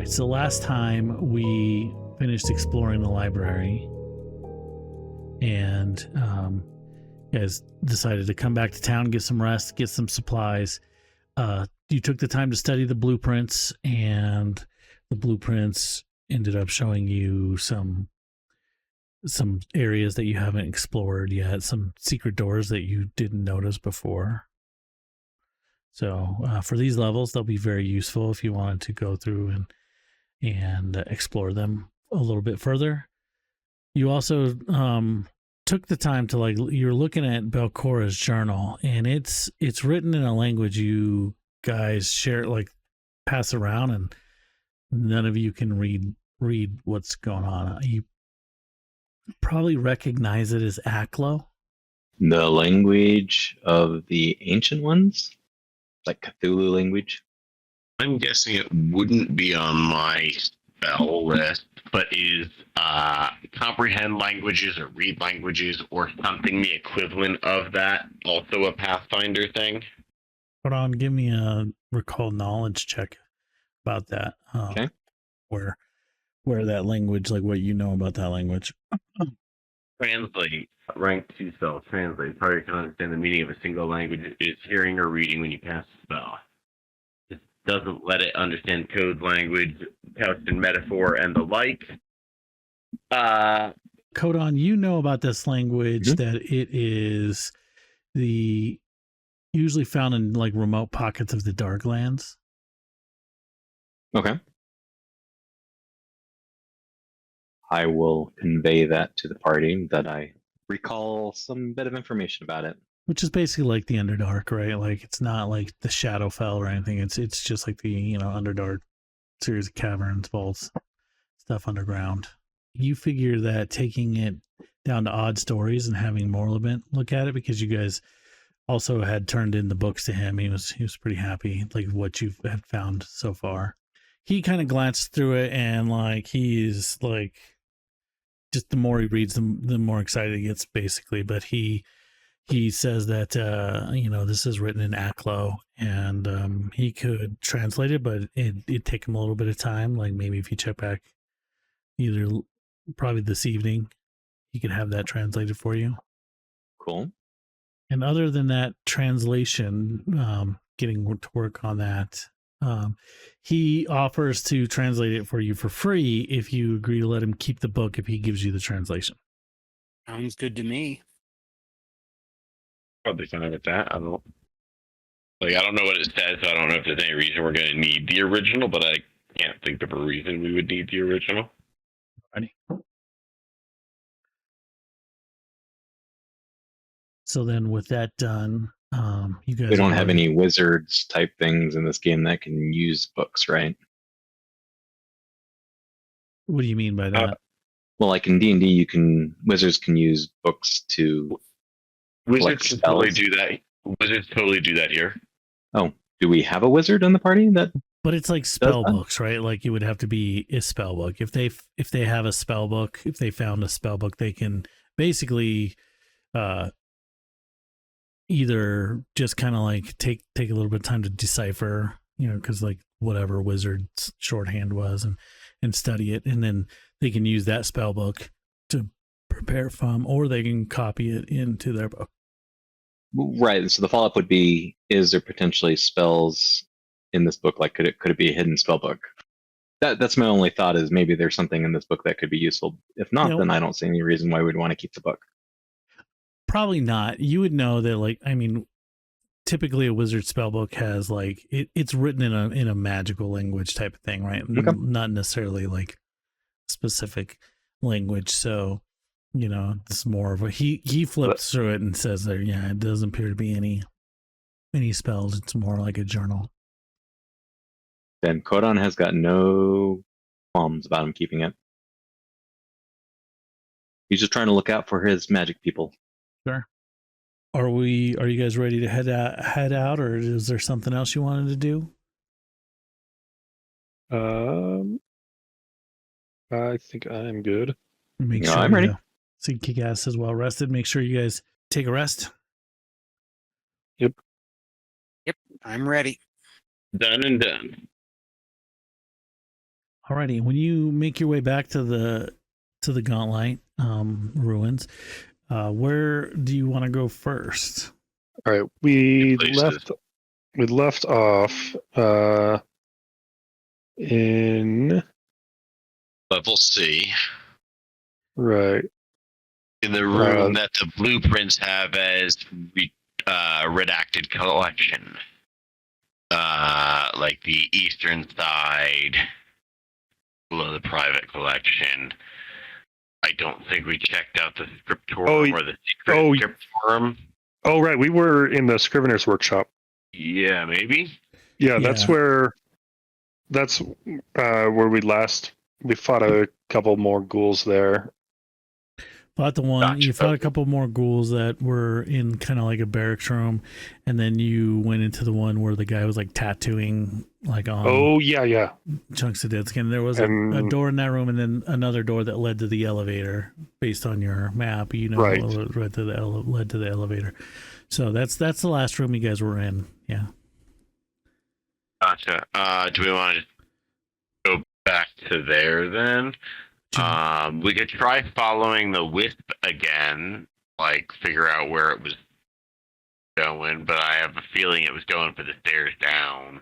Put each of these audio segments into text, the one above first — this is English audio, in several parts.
right, so last time we finished exploring the library, and you guys decided to come back to town, get some rest, get some supplies. You took the time to study the blueprints, and the blueprints ended up showing you some areas that you haven't explored yet, some secret doors that you didn't notice before. So for these levels, they'll be very useful if you wanted to go through and explore them a little bit further. You also took the time to, like, you're looking at Belcora's journal, and it's written in a language you guys share, like, pass around, and none of you can read what's going on. You probably recognize it as Aklo. The language of the ancient ones? Like Cthulhu language? I'm guessing it wouldn't be on my spell list, but is comprehend languages or read languages or something the equivalent of that also a Pathfinder thing? Hold on, give me a recall knowledge check about that. Okay. Where that language, like what you know about that language. Translate. Rank 2 spell. Translate. Target can understand the meaning of a single language. Is hearing or reading when you cast a spell. It doesn't let it understand code language, couched in metaphor, and the like. Codon, you know about this language, that it is usually found in, like, remote pockets of the Darklands. Okay. I will convey that to the party, that I recall some bit of information about it. Which is basically like the Underdark, right? Like, it's not like the Shadowfell or anything. It's just like the, Underdark series of caverns, vaults, stuff underground. You figure that taking it down to Odd Stories and having Morlabent look at it, because you guys also had turned in the books to him. He was pretty happy, like, what you had found so far. He kind of glanced through it, and, like, he's like, just the more he reads, the more excited he gets, basically. But he says that this is written in Aklo, and he could translate it, but it'd take him a little bit of time. Like, maybe if you check back, probably this evening, he could have that translated for you. Cool. And other than that translation, getting to work on that, he offers to translate it for you for free if you agree to let him keep the book if he gives you the translation. Sounds good to me. Probably fine with that. I don't know what it says, so I don't know if there's any reason we're going to need the original, but I can't think of a reason we would need the original. Ready? So then, with that done, you guys... We don't have any wizards type things in this game that can use books, right? What do you mean by that? Well, like in D&D, wizards can use books to Wizards can totally do that. Wizards totally do that here. Oh, do we have a wizard in the party that? But it's like spell books, right? Like, it would have to be a spell book. If they have a spell book, if they found a spell book, they can basically either just kind of like take a little bit of time to decipher, because, like, whatever wizard's shorthand was, and study it, and then they can use that spell book to prepare from, or they can copy it into their book. Right. So the follow-up would be: is there potentially spells in this book? Like, could it be a hidden spell book? That's my only thought, is maybe there's something in this book that could be useful. If not, then I don't see any reason why we'd want to keep the book. Probably not. You would know that, like, I mean, typically a wizard spellbook has, like, it's written in a magical language type of thing, right? Okay. Not necessarily like specific language. So, it's more of a he flips through it and says there, it doesn't appear to be any spells. It's more like a journal. Then Codon has got no qualms about him keeping it. He's just trying to look out for his magic people. Sure. Are you guys ready to head out, or is there something else you wanted to do? I think I am good. Make sure I'm ready. So Kick-Ass is well rested. Make sure you guys take a rest. Yep, I'm ready. Done and done. Alrighty, when you make your way back to the Gauntlet ruins, where do you want to go first? All right, we Places. left off in Level C. right. In the room that the blueprints have as redacted collection. Like the eastern side, below the private collection. I don't think we checked out the scriptorium or the secret scriptorium. Oh, right. We were in the Scrivener's Workshop. Yeah, maybe. Yeah, that's where we fought a couple more ghouls there. Fought the one. You fought a couple more ghouls that were in kind of like a barracks room, and then you went into the one where the guy was like tattooing like on. Oh yeah. Chunks of dead skin. There was a door in that room, and then another door that led to the elevator. Based on your map, right. led to the elevator. So that's the last room you guys were in. Yeah. Gotcha. Do we want to go back to there then? We could try following the wisp again, like figure out where it was going, but I have a feeling it was going for the stairs down.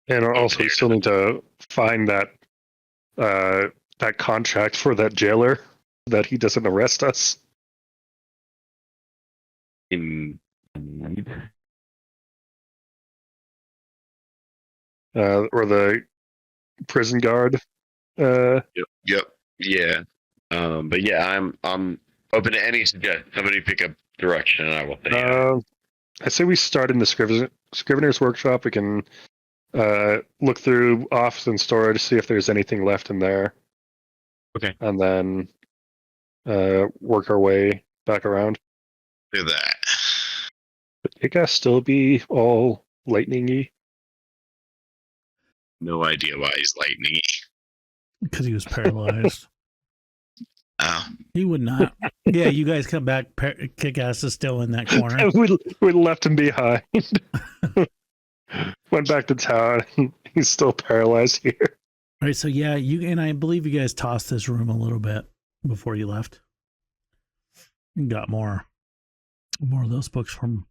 And also, we still need to find that contract for that jailer, that he doesn't arrest us. Indeed. Or the prison guard. Yep. Yeah. But yeah, I'm open to any suggestion. Somebody pick up direction, and I will say. I say we start in the Scrivener's Workshop. We can look through office and storage, see if there's anything left in there. Okay. And then work our way back around. Do that. But it gotta still be all lightning-y. No idea why he's lightning. Because he was paralyzed. Oh. He would not. Yeah, you guys come back. Kick-Ass is still in that corner. we left him behind. Went back to town. He's still paralyzed here. All right, so yeah, I believe you guys tossed this room a little bit before you left. You got more of those books from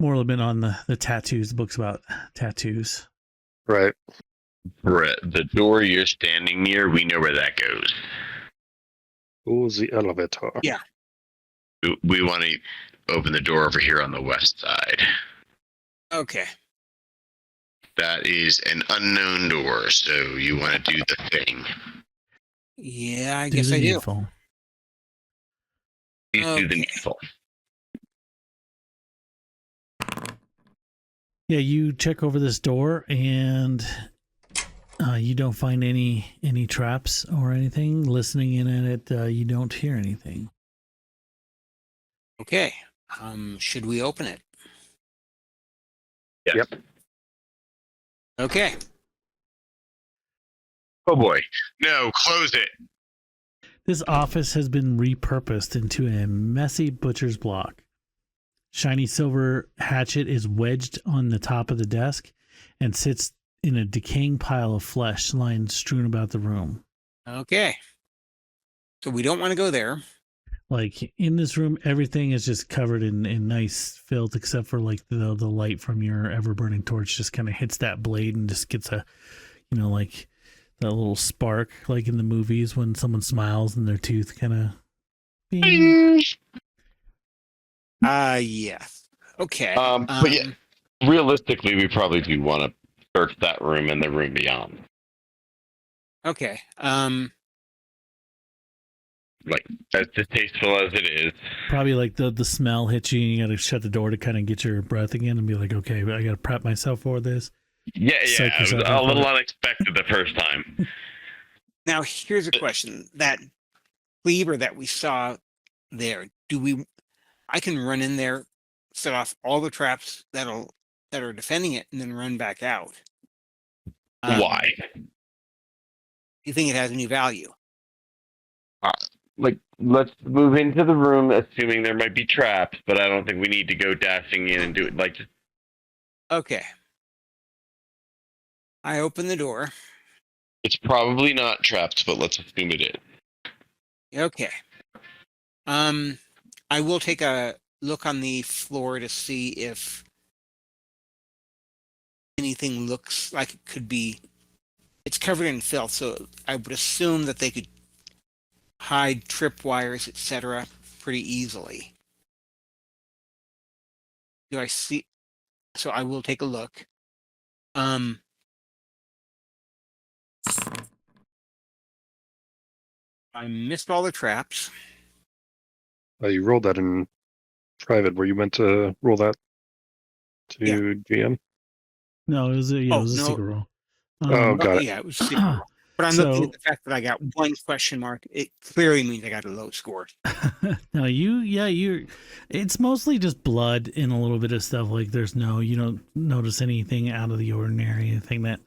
more have been on the tattoos, the books about tattoos. Right. Brett, the door you're standing near, we know where that goes. Oh, the elevator. Yeah. We want to open the door over here on the west side. Okay. That is an unknown door, so you want to do the thing. Yeah, I guess I do. Please do the needful. Yeah, you check over this door and you don't find any traps or anything. Listening in at it, you don't hear anything. Okay. Should we open it? Yes. Yep. Okay. Oh boy. No, close it. This office has been repurposed into a messy butcher's block. Shiny silver hatchet is wedged on the top of the desk and sits in a decaying pile of flesh lying strewn about the room. Okay. So we don't want to go there. Like in this room, everything is just covered in nice filth, except for like the light from your ever burning torch just kind of hits that blade and just gets a, like that little spark, like in the movies when someone smiles and their tooth kind of. Yes. Okay. But yeah, realistically, we probably do want to search that room and the room beyond. Okay. Like, as distasteful as it is. Probably like the smell hits you and you got to shut the door to kind of get your breath again and be like, okay, I got to prep myself for this. Yeah, it was a little unexpected the first time. Now, here's a question. That cleaver that we saw there, I can run in there, set off all the traps that are defending it, and then run back out. Why? You think it has any value? Let's move into the room, assuming there might be traps, but I don't think we need to go dashing in and do it. Okay. I open the door. It's probably not trapped, but let's assume it is. Okay. I will take a look on the floor to see if anything looks like it could be. It's covered in filth, so I would assume that they could hide tripwires, etc., pretty easily. Do I see? So I will take a look. I missed all the traps. You rolled that in private. Were you meant to roll that to Yeah. GM? No, it was a, Oh, it was a no. secret roll. Oh, got it. Yeah, it was secret. But I'm looking So- at the fact that I got one question mark. It clearly means I got a low score. No, you're it's mostly just blood and a little bit of stuff. Like you don't notice anything out of the ordinary, anything that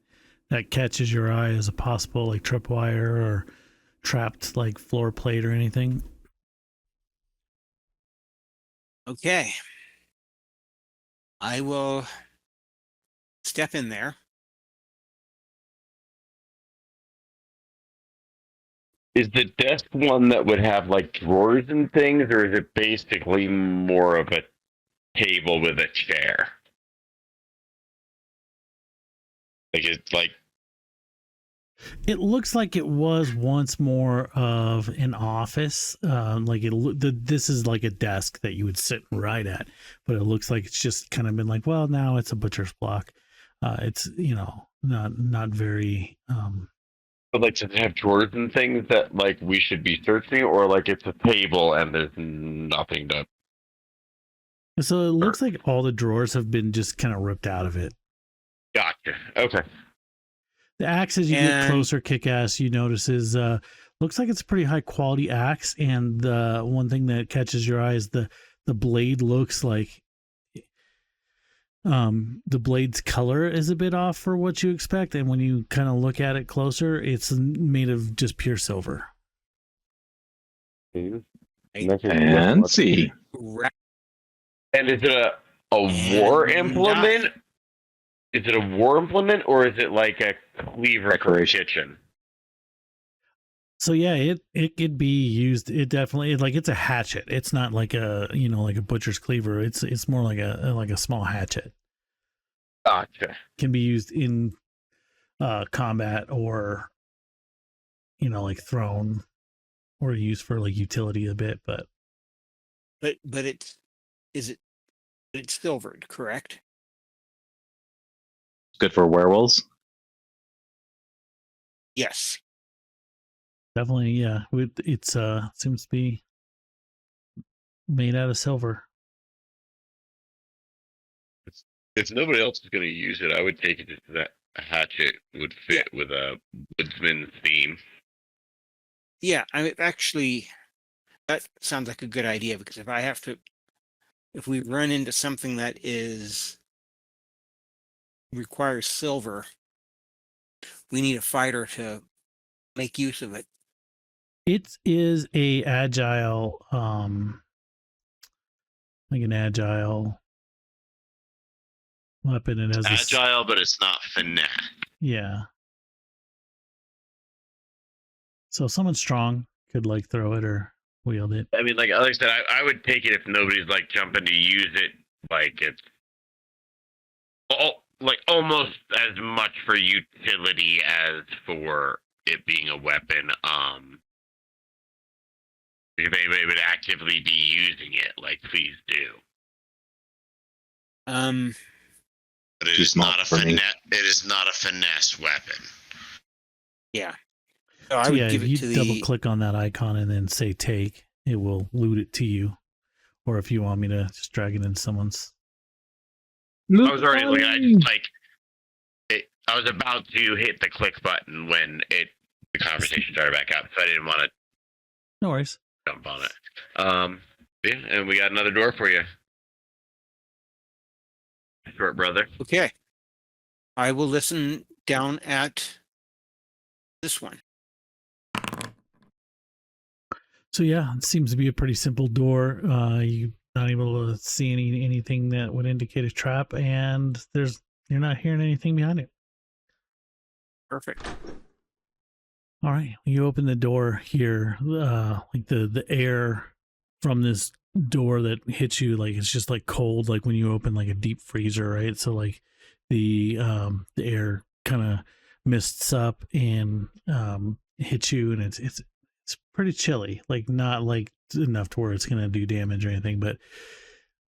catches your eye as a possible like tripwire or trapped like floor plate or anything. Okay. I will step in there. Is the desk one that would have like drawers and things, or is it basically more of a table with a chair? Like it's like It looks like it was once more of an office. This is like a desk that you would sit and write at, but it looks like it's just kind of been like, well, now it's a butcher's block. It's not very. but like does it have drawers and things that like we should be searching, or like it's a table and there's nothing to. So it looks like all the drawers have been just kind of ripped out of it. Gotcha. Okay. The axe, as you get closer, kick-ass, you notice is looks like it's a pretty high quality axe, and the one thing that catches your eye is the blade looks like the blade's color is a bit off for what you expect, and when you kind of look at it closer, it's made of just pure silver. Fancy. And is it a war implement? Is it a war implement, or is it like a cleaver for a kitchen? So yeah, it could be used. It definitely it's a hatchet. It's not like a like a butcher's cleaver. It's more like a small hatchet. Gotcha. Can be used in combat or like thrown or used for like utility a bit, but it's silvered, correct? Good for werewolves. Yes. definitely, yeah. It's seems to be made out of silver. If nobody else is going to use it, I would take it just that a hatchet would fit with a woodsman's theme. Yeah, I mean, actually, that sounds like a good idea, because if we run into something that requires silver, we need a fighter to make use of it. It is a agile, like an agile weapon. It has Agile, but it's not finesse. Yeah. So someone strong could like throw it or wield it. I mean, like I said, I would take it if nobody's like jumping to use it. Like it's like almost as much for utility as for it being a weapon. If anybody would actively be using it, like please do. But it is not a finesse. It is not a finesse weapon. Yeah. So I would give if it you to double click on that icon and then say take, it will loot it to you. Or if you want me to just drag it in someone's. I was already looking. I just I was about to hit the click button when the conversation started back up, so I didn't want to. No worries. Jump on it. Yeah, and we got another door for you, short brother. Okay. I will listen down at this one. So yeah, it seems to be a pretty simple door. You're not able to see anything that would indicate a trap, and you're not hearing anything behind it. Perfect. All right, you open the door here. Like the air from this door that hits you, like it's just like cold, like when you open like a deep freezer, right? So like the air kind of mists up and hits you, and it's pretty chilly. Like not like enough to where it's gonna do damage or anything, but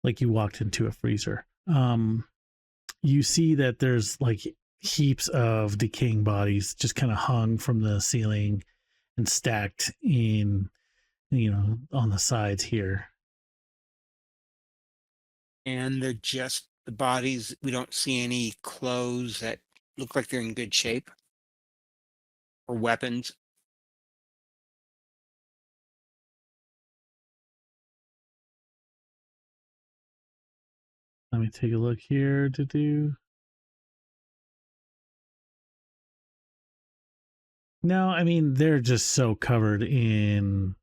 like you walked into a freezer. You see that there's like heaps of decaying bodies just kind of hung from the ceiling and stacked in, on the sides here. And they're just the bodies. We don't see any clothes that look like they're in good shape or weapons. Let me take a look here to do. No, I mean they're just so covered in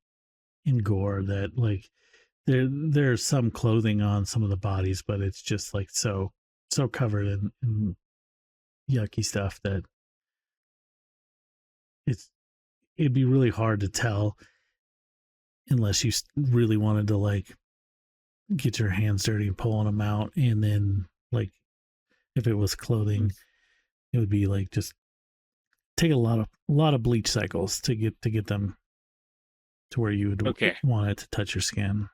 gore that like there's some clothing on some of the bodies, but it's just like so covered in yucky stuff that it'd be really hard to tell unless you really wanted to like get your hands dirty and pulling them out, and then like if it was clothing, it would be like just take a lot of bleach cycles to get them to where you would want it to touch your skin.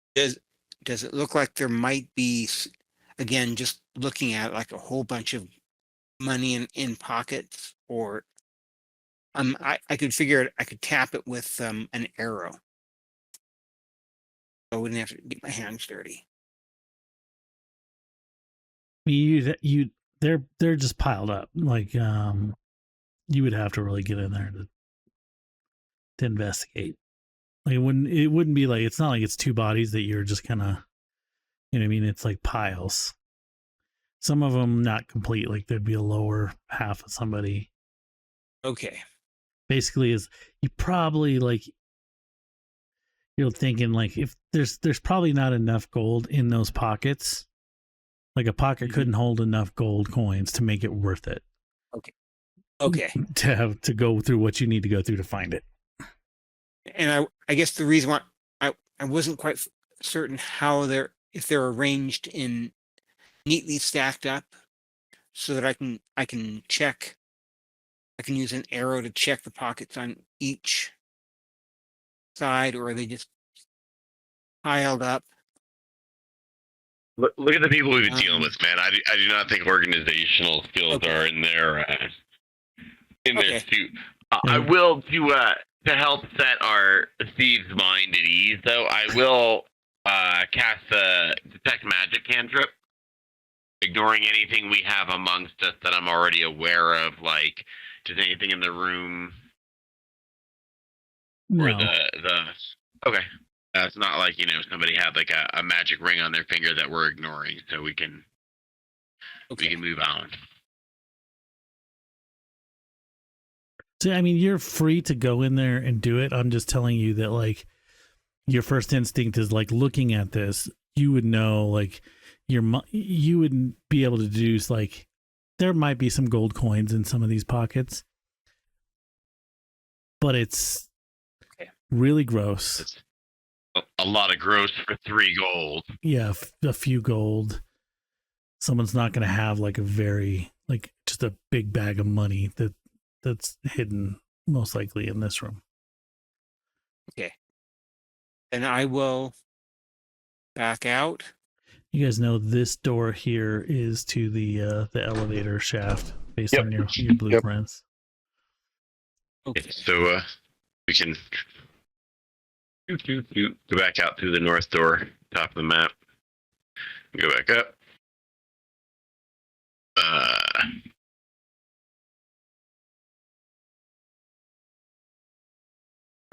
Does it look like there might be, again, just looking at like a whole bunch of money in pockets, or I could figure it, I could tap it with an arrow. I wouldn't have to get my hands dirty. They're just piled up. Like you would have to really get in there to investigate. Like it wouldn't be like, it's not like it's two bodies that you're just kind of, you know what I mean? It's like piles. Some of them not complete, like there'd be a lower half of somebody. Okay. Basically is you probably like, you're thinking like if there's probably not enough gold in those pockets. Like a pocket couldn't hold enough gold coins to make it worth it. Okay. To go through what you need to go through to find it. And I guess the reason why I wasn't quite certain how if they're arranged in neatly stacked up, so that I can check. I can use an arrow to check the pockets on each side, or are they just piled up? Look at the people we've been dealing with, man. I do not think organizational skills are in their suit. I will to help set our thieves' mind at ease, though. I will cast a detect magic cantrip, ignoring anything we have amongst us that I'm already aware of, like just anything in the room. No. Or okay. It's not like, somebody had like a magic ring on their finger that we're ignoring, so we can move on. So, I mean, you're free to go in there and do it. I'm just telling you that, like, your first instinct is like looking at this, you would know, like, you would be able to deduce, like, there might be some gold coins in some of these pockets, but it's really gross. It's a lot of gross for 3 gold. Yeah, a few gold. Someone's not going to have like a very, like, just a big bag of money that's hidden most likely in this room. Okay. And I will back out. You guys know this door here is to the elevator shaft based on your blueprints. Okay. So we can go back out through the north door, top of the map. Go back up.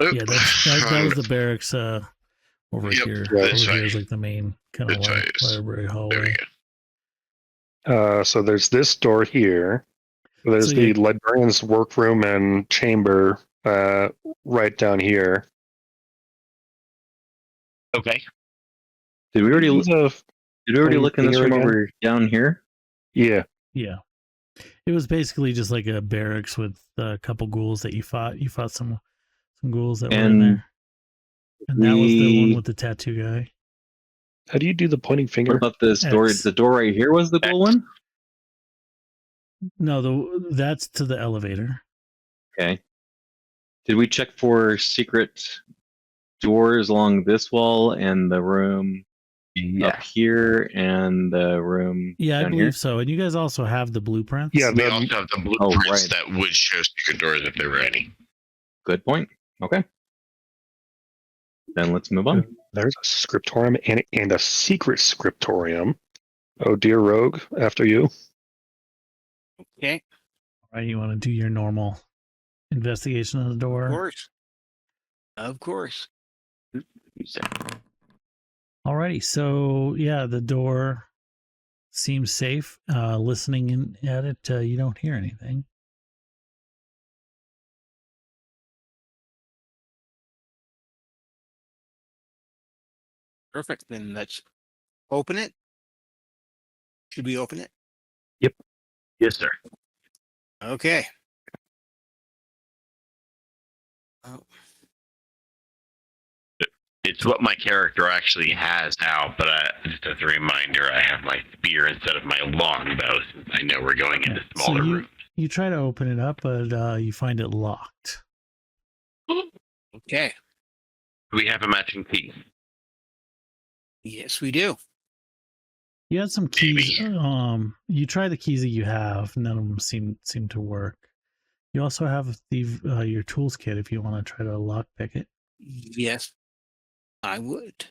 Yeah, that was the barracks over here. Over here is like the main kind of library hallway. So there's this door here. There's the librarian's workroom and chamber right down here. Okay. Did we already look in this room over down here? Yeah. Yeah. It was basically just like a barracks with a couple ghouls that you fought. You fought some ghouls that were in And there. And that was the one with the tattoo guy. How do you do the pointing What finger? about this door? X. The door right here was the goal one? No, that's to the elevator. Okay. Did we check for secret doors along this wall and the room up here and the room Yeah, I down believe here? so. And you guys also have the blueprints. Yeah, We the- also have the blueprints right. that would show secret doors if there were any. Good point. Okay. Then let's move on. There's a scriptorium and a secret scriptorium. Oh dear, rogue, after you. Okay, All right, you want to do your normal investigation of the of door. course. Of course. Alrighty, so yeah, the door seems safe. Listening at it, you don't hear anything. Perfect. Then let's open it. Should we open it? Yes, sir. Okay. Oh, It's what my character actually has now, but just as a reminder, I have my spear instead of my longbow, since I know we're going into So smaller rooms. you try to open it up, but you find it locked. okay. Do we have a matching key? Yes, we do. You had some keys. Maybe. You try the keys that you have. None of them seem to work. You also have your tools kit if you want to try to lockpick it. Yes, I would.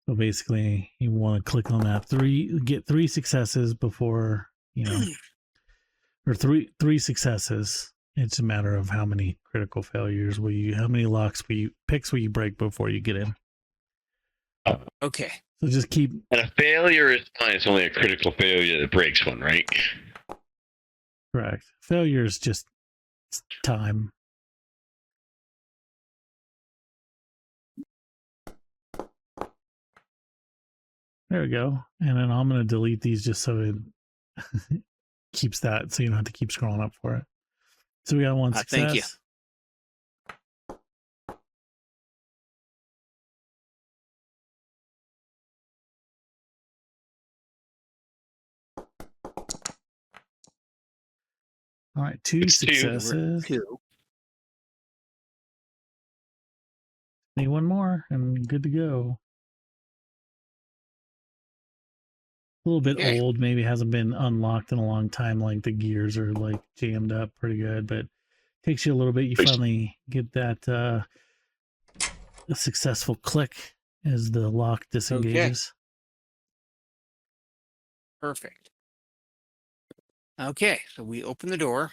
So basically, you want to click on that get 3 successes before or three successes. It's a matter of how many critical failures how many locks picks will you break before you get in. Okay. So just keep. And a failure is fine. It's only a critical failure that breaks one, right? Correct. Failure is just time. There we go. And then I'm going to delete these just so it keeps that, so you don't have to keep scrolling up for it. So we got 1 success. Thank you. All right, 2 It's 2. successes. 2. Need 1 more and good to go. A little bit Okay. old, maybe hasn't been unlocked in a long time. Like the gears are like jammed up pretty good, but takes you a little bit. You finally get that a successful click as the lock disengages. Perfect. Okay, so we open the door.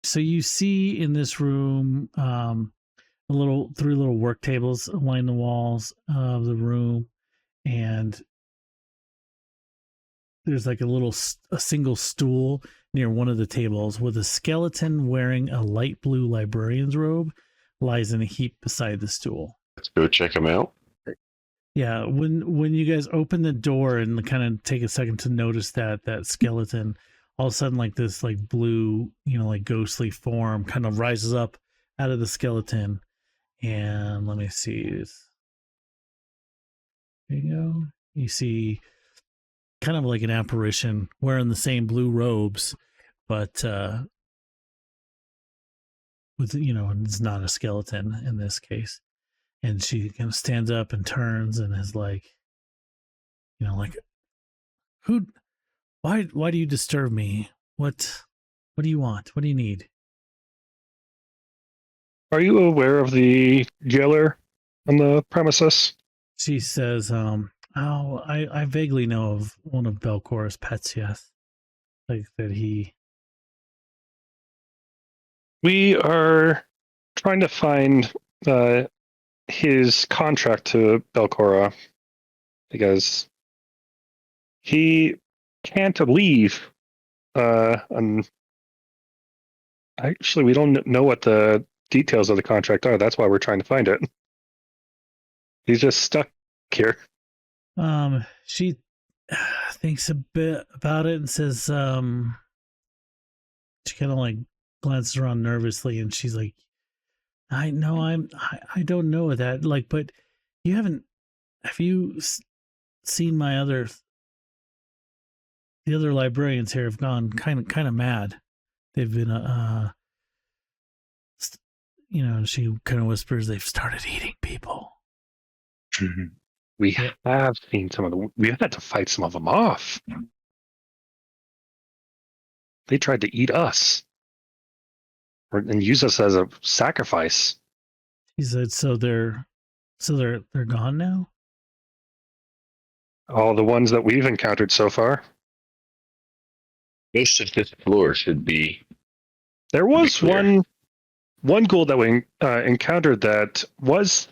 So you see in this room 3 little work tables line the walls of the room, and there's like a single stool near one of the tables with a skeleton wearing a light blue librarian's robe lies in a heap beside the stool. Let's go check them out. Yeah, when you guys open the door and kind of take a second to notice that skeleton, all of a sudden like this like blue, like ghostly form kind of rises up out of the skeleton. And let me see. There you go. You see kind of like an apparition wearing the same blue robes, but with it's not a skeleton in this case. And she kind of stands up and turns and is like, like, why do you disturb me? What do you want? What do you need? Are you aware of the jailer on the premises? She says, I vaguely know of one of Belcor's pets, yes. Like that We are trying to find his contract to Belcora because he can't leave. And actually, we don't know what the details of the contract are. That's why we're trying to find it. He's just stuck here. she thinks a bit about it and says, she kind of like glances around nervously, and she's like, I know I don't know that, like, but you haven't, have you seen the other librarians here have gone kind of mad. They've been, you know, she kind of whispers, they've started eating people. We have seen some of them. We had to fight some of them off. They tried to eat us and use us as a sacrifice. He said, so they're gone now? All the ones that we've encountered so far. Most of this floor should be. There was clear. one ghoul that we encountered that was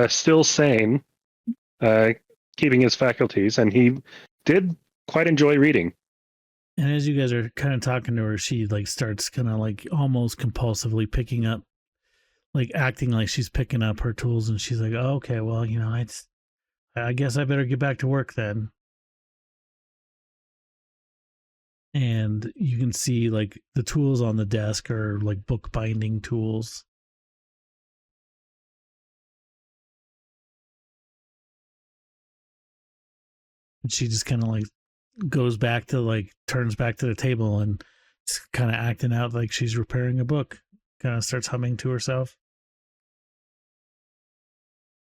still sane, keeping his faculties, and he did quite enjoy reading. And as you guys are kind of talking to her, she like starts kind of like almost compulsively picking up, like acting like she's picking up her tools, and she's like, oh, okay, well, you know, I guess I better get back to work then. And you can see like the tools on the desk are like bookbinding tools. And she just kind of like goes back to like turns back to the table and just kind of acting out like she's repairing a book. Kind of starts humming to herself.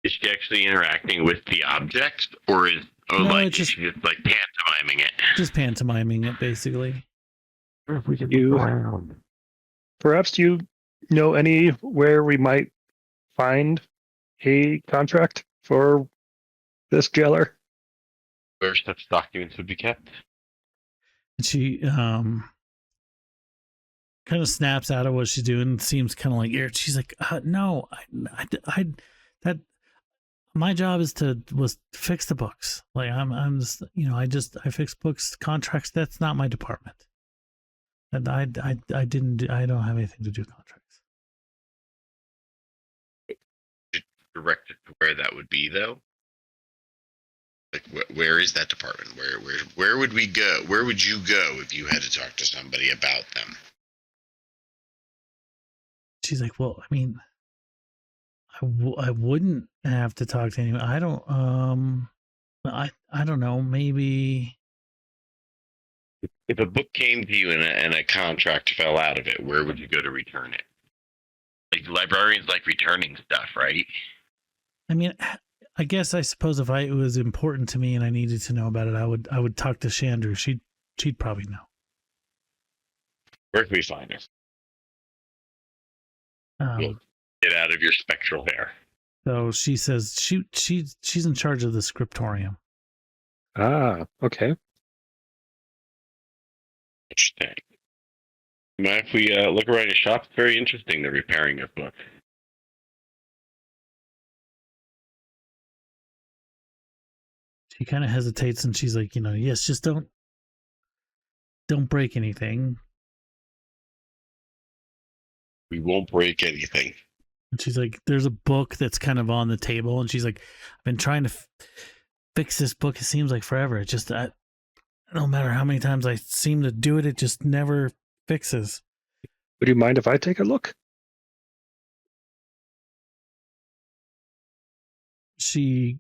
Is she actually interacting with the object, or is Just like pantomiming it? Just pantomiming it, basically. If we can You- look around. Perhaps do you know anywhere we might find a contract for this jailer? Where such documents would be kept? And she kind of snaps out of what she's doing. Seems kind of like irritated. She's like, "No, I that my job was to fix the books. Like I'm just, you know, I fix books, contracts. That's not my department. And I don't have anything to do with contracts." Directed to where that would be, though. Like, where is that department? Where would we go? Where would you go if you had to talk to somebody about them? She's like, "Well, I mean, I wouldn't have to talk to anyone. I don't I don't know, maybe." If a book came to you and a contract fell out of it, where would you go to return it? Like librarians like returning stuff, right? I mean, I guess I suppose if it was important to me and I needed to know about it, I would talk to Chandru. She'd probably know. Where can we find her? Get out of your spectral hair. So she says she's in charge of the scriptorium. Ah, okay. Interesting. Mind if we look around your shop? It's very interesting, the repairing of books. She kind of hesitates and she's like, you know, yes, just don't break anything. We won't break anything. And she's like, there's a book that's kind of on the table, and she's like, I've been trying to fix this book. It seems like forever. It just, no matter how many times I seem to do it, it just never fixes. Would you mind if I take a look? She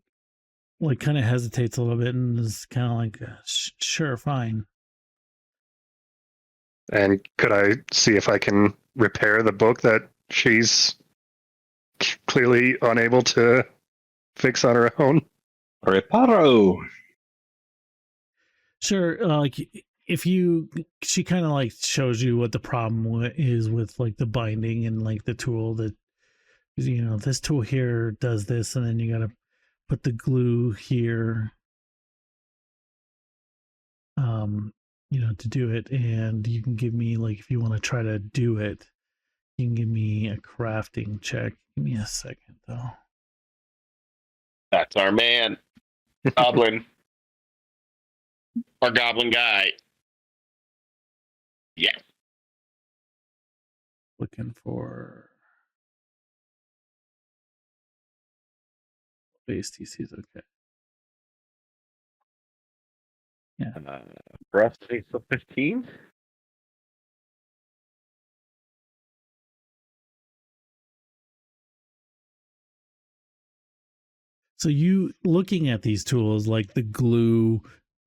like kind of hesitates a little bit and is kind of like, sure, fine. And could I see if I can repair the book that she's clearly unable to fix on her own? Reparo. Sure, like if you, she kind of like shows you what the problem is with like the binding and like the tool that, you know, this tool here does this, and then you got to put the glue here, you know, to do it. And you can give me, like, if you want to try to do it, you can give me a crafting check. Give me a second though. That's our man. Goblin. Our goblin guy. Yes. Looking for base DCs. Okay. For us, I think it's 15. So you looking at these tools, like the glue,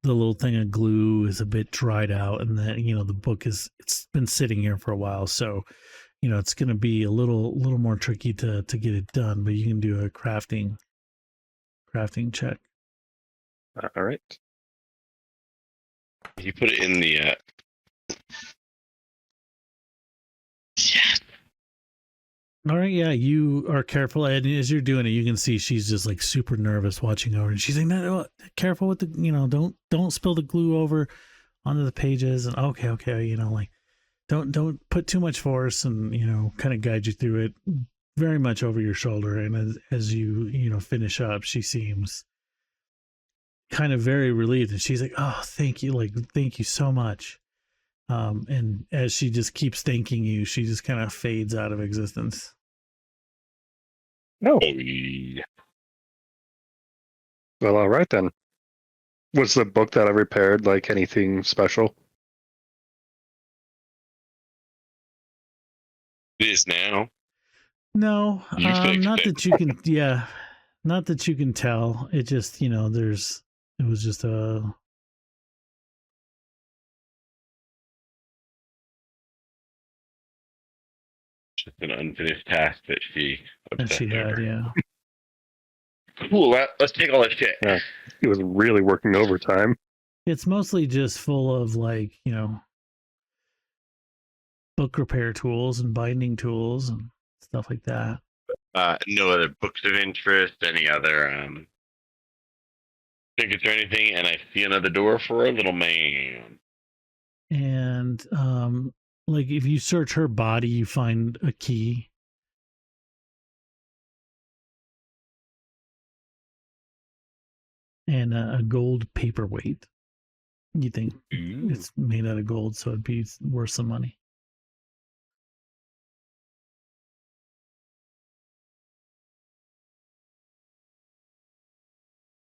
the little thing of glue is a bit dried out, and then the book it's been sitting here for a while, so it's going to be a little more tricky to get it done. But you can do a crafting check. All right. You put it in the. Yes. All right, yeah, you are careful, and as you're doing it, you can see she's just like super nervous watching over, and she's like, "No, careful with the, don't spill the glue over onto the pages." And okay, like, don't put too much force, and kind of guide you through it, very much over your shoulder. And as you finish up, she seems kind of very relieved, and she's like, "Oh, thank you so much." And as she just keeps thanking you, she just kind of fades out of existence. No. Oh, yeah. Well, all right then. Was the book that I repaired like anything special? It is now. No, You fixed not it. that you can. Yeah, not that you can tell. It just it was just a. Just an unfinished task that she That she obsessed had, over. yeah. Cool. Let's take all that shit. Yeah. He was really working overtime. It's mostly just full of like book repair tools and binding tools and stuff like that. No other books of interest, any other tickets or anything, and I see another door for a little man. And like if you search her body, you find a key. And a gold paperweight. You think it's made out of gold, so it'd be worth some money.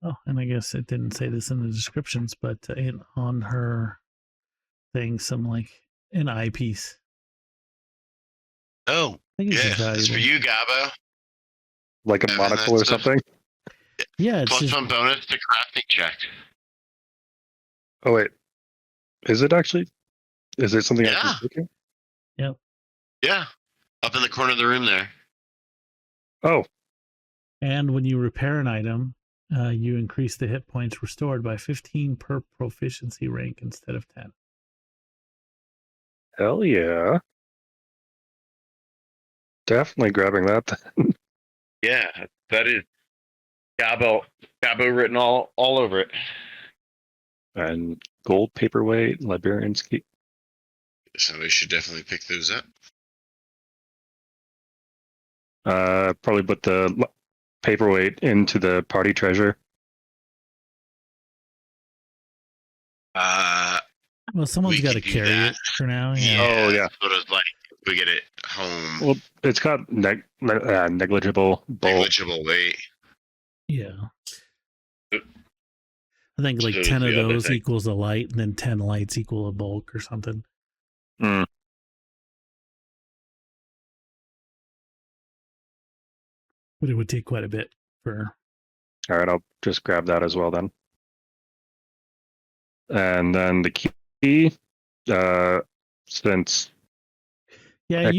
Oh, and I guess it didn't say this in the descriptions, but on her thing, some like an eyepiece. Oh, I think it's yeah. just That's for valuable. you, Gabo. Like a Yeah, monocle or that's a- something? Yeah, it's Plus just, one bonus to crafting check. Oh wait. Is it actually? Is it something I Yeah. can take it? Yeah. Up in the corner of the room there. Oh, and when you repair an item, you increase the hit points restored by 15 per proficiency rank instead of 10. hell yeah. Definitely grabbing that. Yeah, that is Gabo written all over it. And gold paperweight, librarian's key. So we should definitely pick those up. Probably put the paperweight into the party treasure. Well, someone's We got to could do carry that. it for now. Yeah. Yeah. Oh, yeah. That's what it's like. We get it home. Well, it's got negligible bulk. Negligible weight. Yeah. I think like So 10 of the other those thing. equals a light, and then 10 lights equal a bulk or something. Mm. But it would take quite a bit for. All right, I'll just grab that as well then. And then the key, since Yeah,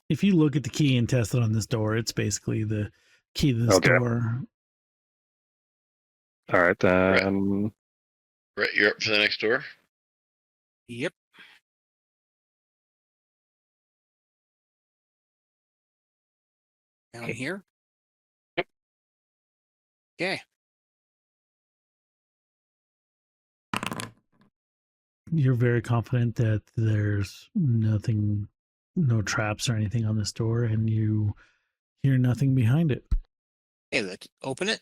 if you look at the key and test it on this door, it's basically the key to this Okay. door. all right, then Right, you're up for the next door? Yep. Down Okay. here. Okay. You're very confident that there's nothing, no traps or anything on this door, and you hear nothing behind it. Hey, let's open it.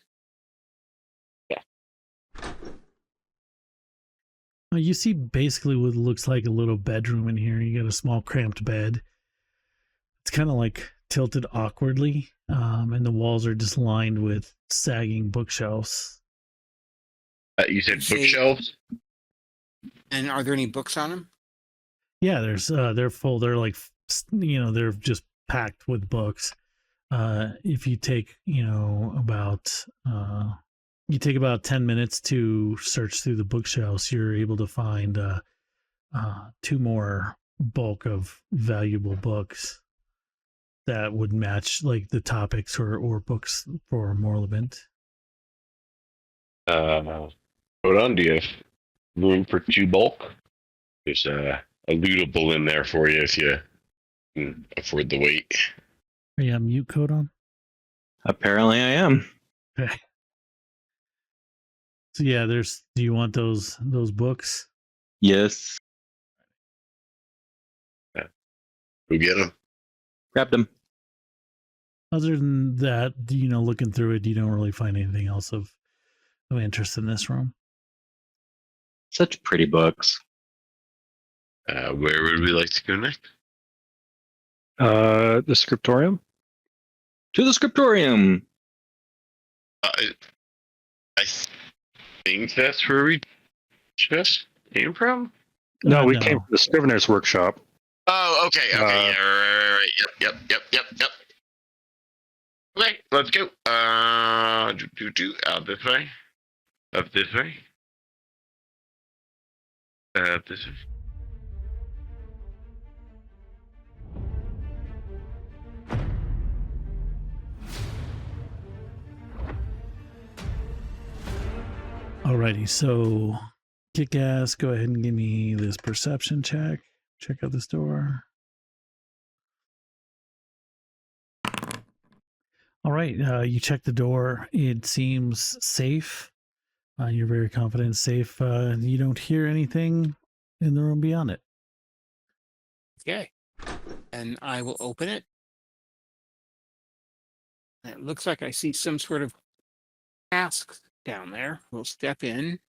You see basically what looks like a little bedroom in here. You got a small cramped bed. It's kind of like tilted awkwardly, and the walls are just lined with sagging bookshelves. You said Say- bookshelves? And are there any books on them? Yeah, there's they're full. They're like, they're just packed with books. If you take, about 10 minutes to search through the bookshelves, you're able to find 2 more bulk of valuable books that would match like the topics or books for Morlevant. Hold on, do you have room for 2 bulk? There's a lootable in there for you if you can afford the weight. Are you on mute, code on? Apparently, I am. Okay. So yeah, do you want those books? Yes, Go get them. grabbed them. Other than that, looking through it, you don't really find anything else of interest in this room. Such pretty books. Where would we like to go next? The scriptorium. To the scriptorium. I think that's where we just came from. No, we came from the Scrivener's workshop. Oh, okay, yeah, right. Yep. Okay, let's go. Out this way. Up this way. Up this way. Alrighty, so kick ass, go ahead and give me this perception check. Check out this door. All right, you check the door. It seems safe. You're very confident it's safe. You don't hear anything in the room beyond it. Okay. And I will open it. It looks like I see some sort of cask down there. We'll step in.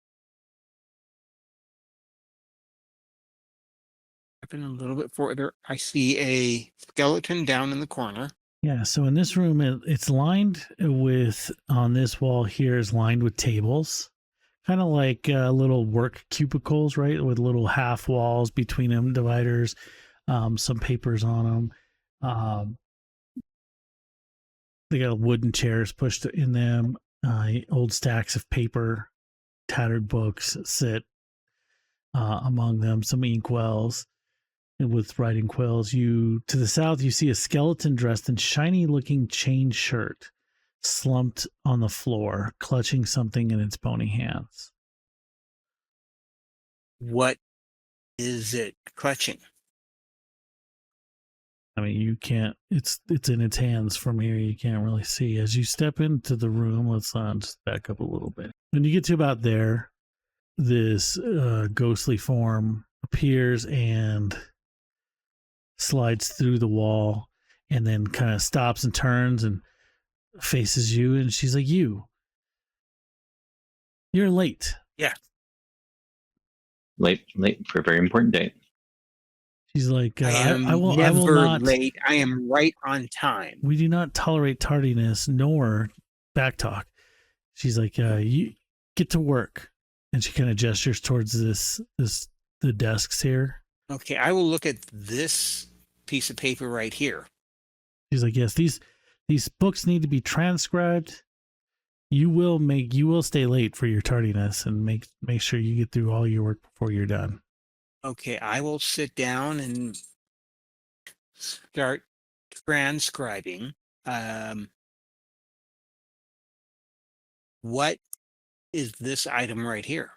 Step in a little bit further. I see a skeleton down in the corner. Yeah, so in this room, it's lined with, on this wall here is lined with tables, kind of like little work cubicles, right? With little half walls between them, dividers, some papers on them. They got wooden chairs pushed in them, old stacks of paper, tattered books sit among them, some inkwells with writing quills. To the south, you see a skeleton dressed in shiny looking chain shirt, slumped on the floor, clutching something in its bony hands. What is it clutching? I mean, you can't, it's in its hands from here. You can't really see. As you step into the room, let's just back up a little bit. When you get to about there, this ghostly form appears and slides through the wall and then kind of stops and turns and faces you, and she's like, you're late. Yeah. Late for a very important date. She's like, I will never not late. I am right on time. We do not tolerate tardiness nor backtalk. She's like, you get to work. And she kind of gestures towards the desks here. Okay, I will look at this piece of paper right here. She's like, yes, these books need to be transcribed. You will stay late for your tardiness and make sure you get through all your work before you're done. Okay, I will sit down and start transcribing. What is this item right here?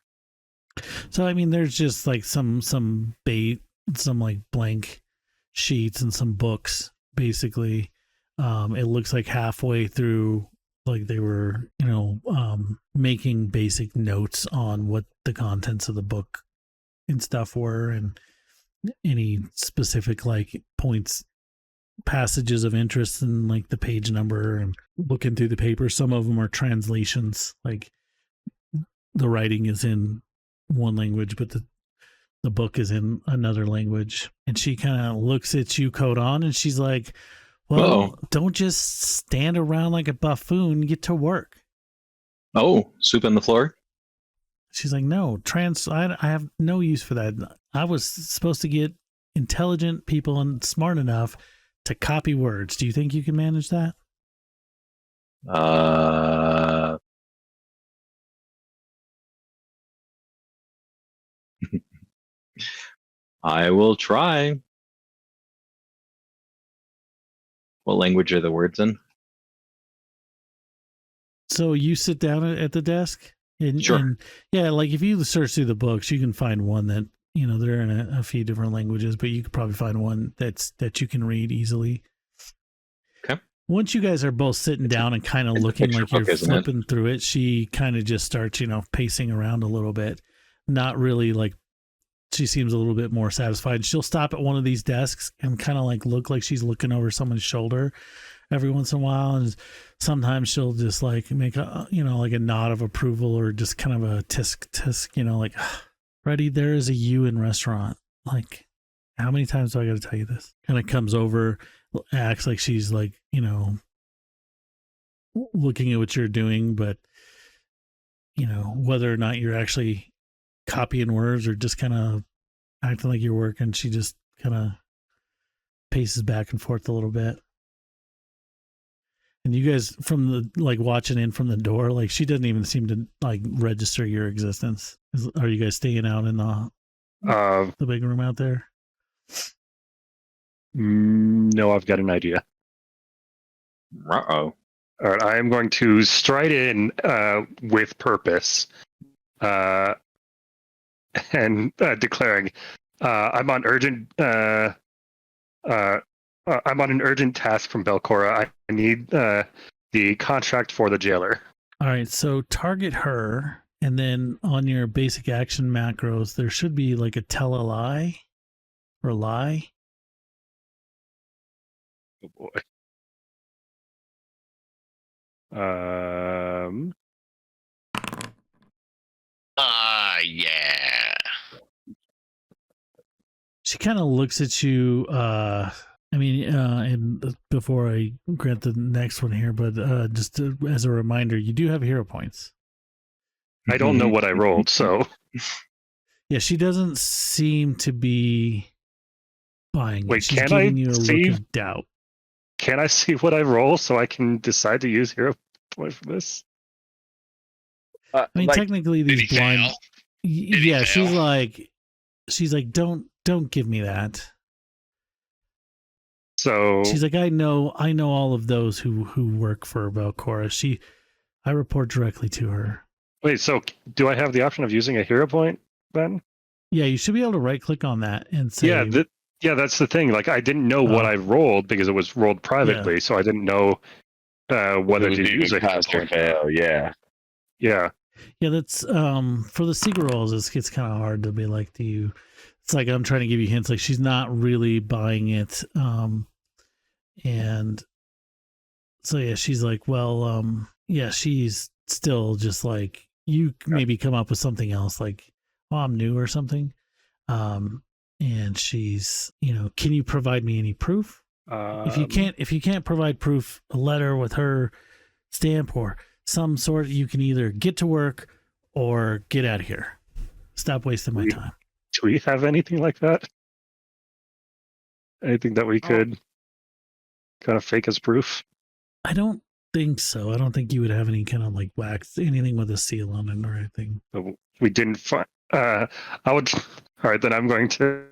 So I mean, there's just like some like blank sheets and some books. Basically, it looks like halfway through, like they were, making basic notes on what the contents of the book and stuff were, and any specific like points, passages of interest, and like the page number, and looking through the paper. Some of them are translations, like the writing is in one language, but the book is in another language. And she kind of looks at you, Code On, and she's like, well, don't just stand around like a buffoon. Get to work. Oh, soup on the floor? She's like, no, I have no use for that. I was supposed to get intelligent people and smart enough to copy words. Do you think you can manage that? I will try. What language are the words in? So you sit down at the desk and, Sure. and yeah, like if you search through the books, you can find one that, you know, they're in a few different languages, but you could probably find one that you can read easily. Okay. Once you guys are both sitting down and kind of it's a looking picture like you're book, isn't it? flipping through it, she kind of just starts, you know, pacing around a little bit. Not really like, she seems a little bit more satisfied. She'll stop at one of these desks and kind of like look like she's looking over someone's shoulder every once in a while. And sometimes she'll just like make a, you know, like a nod of approval or just kind of a tisk, you know, like, Freddie, there is a U in restaurant. Like, how many times do I got to tell you this? Kind of comes over, acts like she's like, you know, looking at what you're doing, but, you know, whether or not you're actually copying words or just kind of acting like you're working, she just kind of paces back and forth a little bit. And you guys, from the like watching in from the door, like she doesn't even seem to like register your existence. Are you guys staying out in the big room out there? No, I've got an idea. Uh-oh. All right, I am going to stride in with purpose, and declaring, I'm on urgent. I'm on an urgent task from Belcora. I need the contract for the jailer. All right, so target her, and then on your basic action macros, there should be like a tell a lie or lie. Oh boy. Yeah. She kind of looks at you. And before I grant the next one here, but just as a reminder, you do have hero points. I don't know what I rolled, so Yeah, she doesn't seem to be buying it. Wait, She's can giving I you a see- look of doubt. can I see what I roll so I can decide to use hero point for this? I mean, technically, Did these he blind. fail? Did he Yeah, she's fail? like, don't give me that. So She's like, I know all of those who work for Valcora. I report directly to her. wait, so do I have the option of using a hero point then? Yeah, you should be able to right click on that and say, Yeah, that's the thing. Like, I didn't know what I rolled because it was rolled privately, so I didn't know whether to use a hero pass or point. fail. Yeah. Yeah, yeah, that's for the secret rolls. It's kind of hard to be like, do you? It's like I'm trying to give you hints. Like she's not really buying it, and so yeah, she's like, well, yeah, she's still just like you. Maybe come up with something else, like, oh, I'm new or something. And she's, you know, can you provide me any proof? If you can't provide proof, a letter with her stamp or some sort, you can either get to work or get out of here. Stop wasting my time. do we have anything like that? Anything that we could kind of fake as proof? I don't think so. I don't think you would have any kind of like wax, anything with a seal on it or anything. So we didn't find. I would. All right, then I'm going to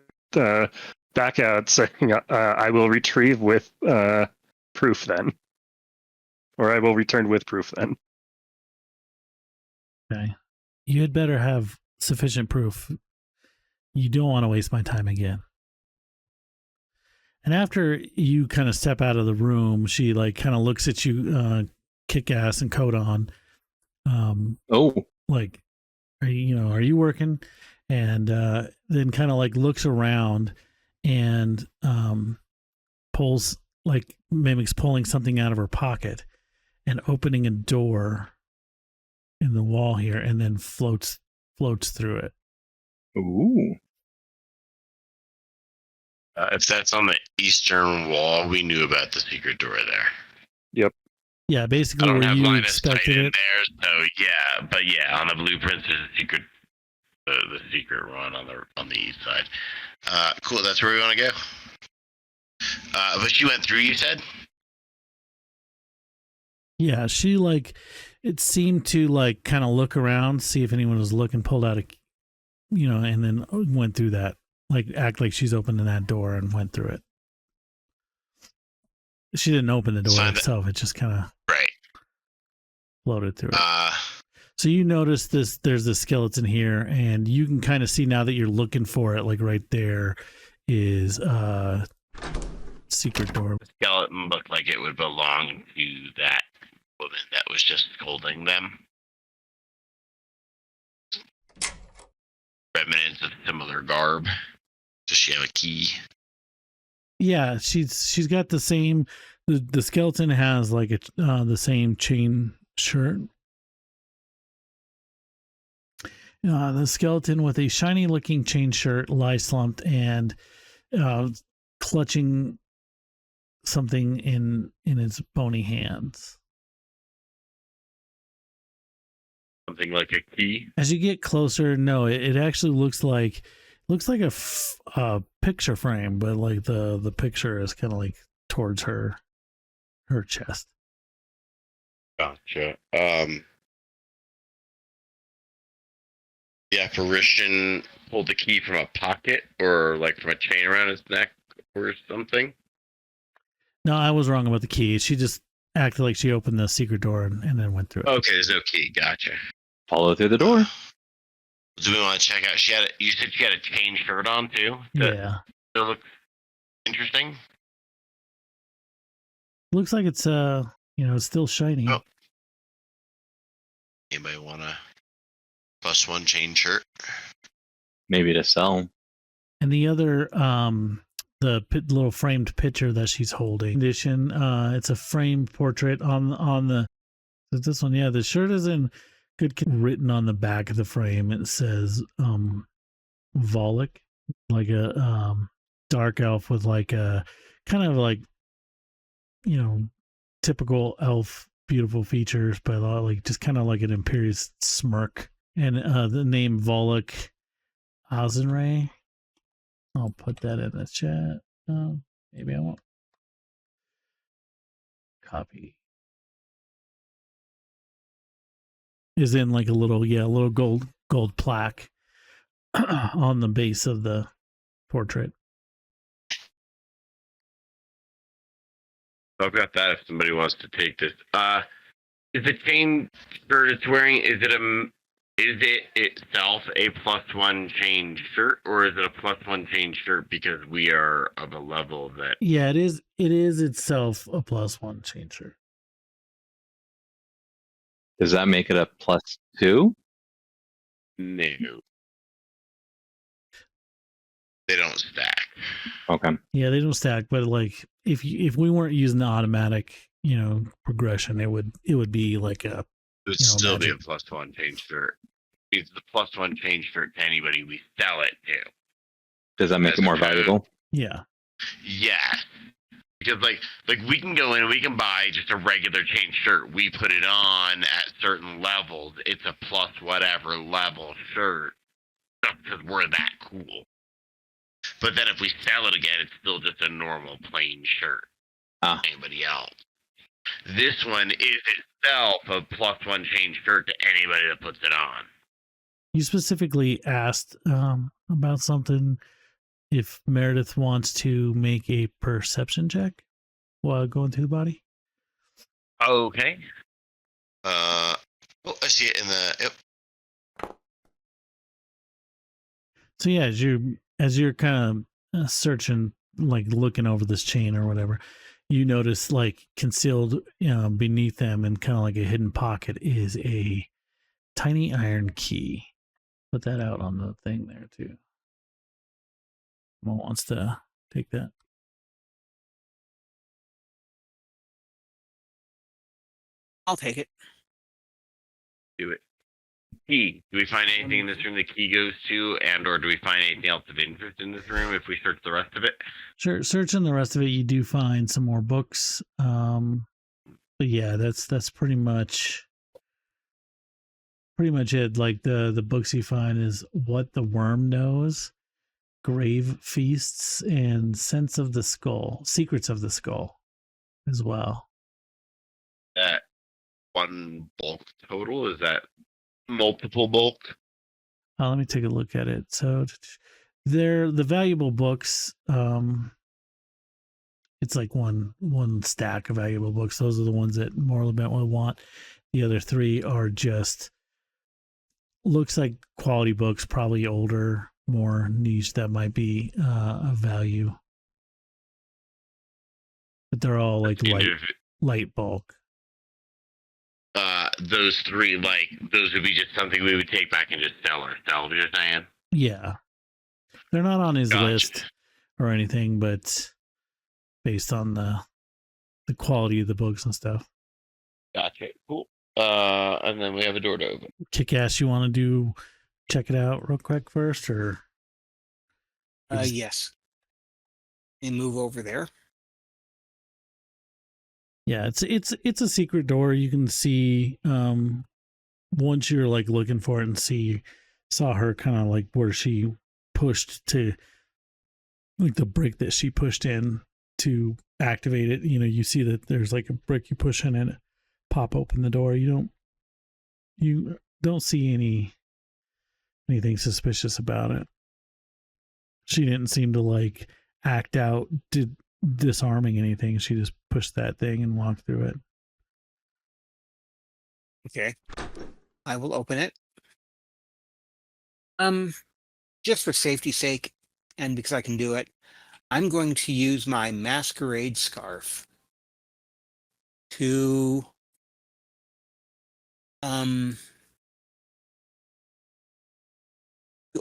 back out, saying I will retrieve with proof then, or I will return with proof then. Okay. You had better have sufficient proof. You don't want to waste my time again. And after you kind of step out of the room, she like kind of looks at you, kick ass and coat on. Like, are you working? And then kind of like looks around and pulls, like mimics pulling something out of her pocket and opening a door in the wall here, and then floats through it. Ooh. If that's on the eastern wall, we knew about the secret door there. Yep. Yeah, I basically don't where have you line of sight expected in it. there, so yeah. But yeah, on the blueprints, there's a secret, the secret run on the east side. Cool. That's where we want to go. But you went through. You said. Yeah, she like it seemed to like kind of look around, see if anyone was looking, pulled out a, and then went through that, like act like she's opening that door and went through it. She didn't open the door Signed it. itself; it just kind of Right. floated through it. So you notice this? There's a skeleton here, and you can kind of see now that you're looking for it. Like right there is secret door. The skeleton looked like it would belong to that woman that was just scolding them. Remnants of similar garb. Does she have a key? Yeah, she's got the same. The skeleton has like the same chain shirt. The skeleton with a shiny looking chain shirt lies slumped and clutching something in its bony hands. Something like a key. As you get closer, no, it actually looks like a picture frame, but like the picture is kind of like towards her chest. Gotcha. Yeah, Parishan. Pulled the key from a pocket or like from a chain around his neck or something. No, I was wrong about the key. She just acted like she opened the secret door and then went through it. Okay, there's no key. Gotcha. Follow through the door. Do we want to check out? You said she had a chain shirt on too. Yeah. Still looks interesting. Looks like it's it's still shiny. Oh. Anybody want a +1 chain shirt? Maybe to sell. And the other little framed picture that she's holding. Edition, it's a framed portrait on the this one. Yeah, the shirt is in good written on the back of the frame. It says Volek, like a dark elf with like a kind of like typical elf beautiful features, but like just kind of like an imperious smirk. And the name Volek Azenray. I'll put that in the chat. Maybe I won't. Copy. Is in like a little gold plaque on the base of the portrait. I've got that if somebody wants to take this. Is the chain shirt it's wearing, is it itself a +1 chain shirt, or is it a +1 chain shirt because we are of a level that... Yeah, it is itself a +1 chain shirt. Does that make it a +2? No. They don't stack. Okay. Yeah, they don't stack, but like if we weren't using the automatic, progression, it would be like a... It would still be a +1 chain shirt. It's the +1 chain shirt to anybody we sell it to. Does that make it more valuable? Yeah. Yeah. Because like we can go in and we can buy just a regular chain shirt. We put it on at certain levels. It's a plus whatever level shirt because we're that cool. But then if we sell it again, it's still just a normal plain shirt. Anybody else. This one is itself a +1 chain shirt to anybody that puts it on. You specifically asked about something. If Meredith wants to make a perception check while going through the body. Okay. I see it in the... Yep. So yeah, as you're kind of searching, like looking over this chain or whatever, you notice like concealed beneath them and kind of like a hidden pocket is a tiny iron key. Put that out on the thing there too. Someone wants to take that. I'll take it. Do it. Key. Do we find anything in this room the key goes to, and or do we find anything else of interest in this room if we search the rest of it? Sure. Searching the rest of it, you do find some more books. But yeah, that's pretty much it. Like the books you find is What the Worm Knows, Grave Feasts, and Sense of the Skull, Secrets of the Skull as well. That one bulk total, is that multiple bulk? Let me take a look at it. So they're the valuable books. It's like one stack of valuable books. Those are the ones that Morlabent will want. The other three are just looks like quality books, probably older, more niche that might be of value. But they're all like light bulk. Those three, like, those would be just something we would take back and just sell ourselves, you're saying? Yeah. They're not on his Gotcha. list or anything, but based on the quality of the books and stuff. Gotcha. Cool. And then we have a door to open. Kick-Ass, you want to check it out real quick first, or? Yes. And move over there. Yeah, it's a secret door. You can see once you're like looking for it and saw her kind of like where she pushed to, like the brick that she pushed in to activate it. You know, you see that there's like a brick you push in and it pop open the door. You don't see anything suspicious about it. She didn't seem to like act out disarming anything. She just pushed that thing and walked through it. Okay. I will open it. Just for safety's sake, and because I can do it, I'm going to use my masquerade scarf to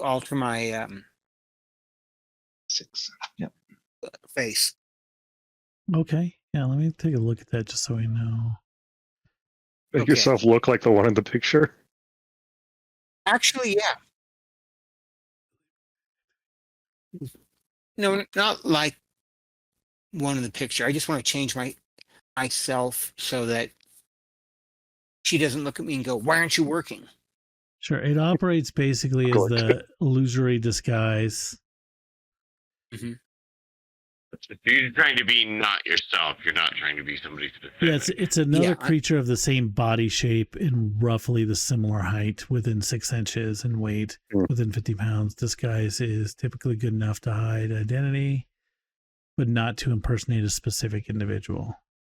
alter my 6. Yep. face. Okay. Yeah, let me take a look at that just so we know. Make Okay. yourself look like the one in the picture. Actually, yeah. No, not like one in the picture. I just want to change myself so that she doesn't look at me and go, "Why aren't you working?" Sure. It operates basically as Good. the illusory disguise. So you're trying to be not yourself. You're not trying to be somebody specific. Yeah, it's another Yeah, creature of the same body shape and roughly the similar height, within 6 inches, and weight within 50 pounds. Disguise is typically good enough to hide identity, but not to impersonate a specific individual.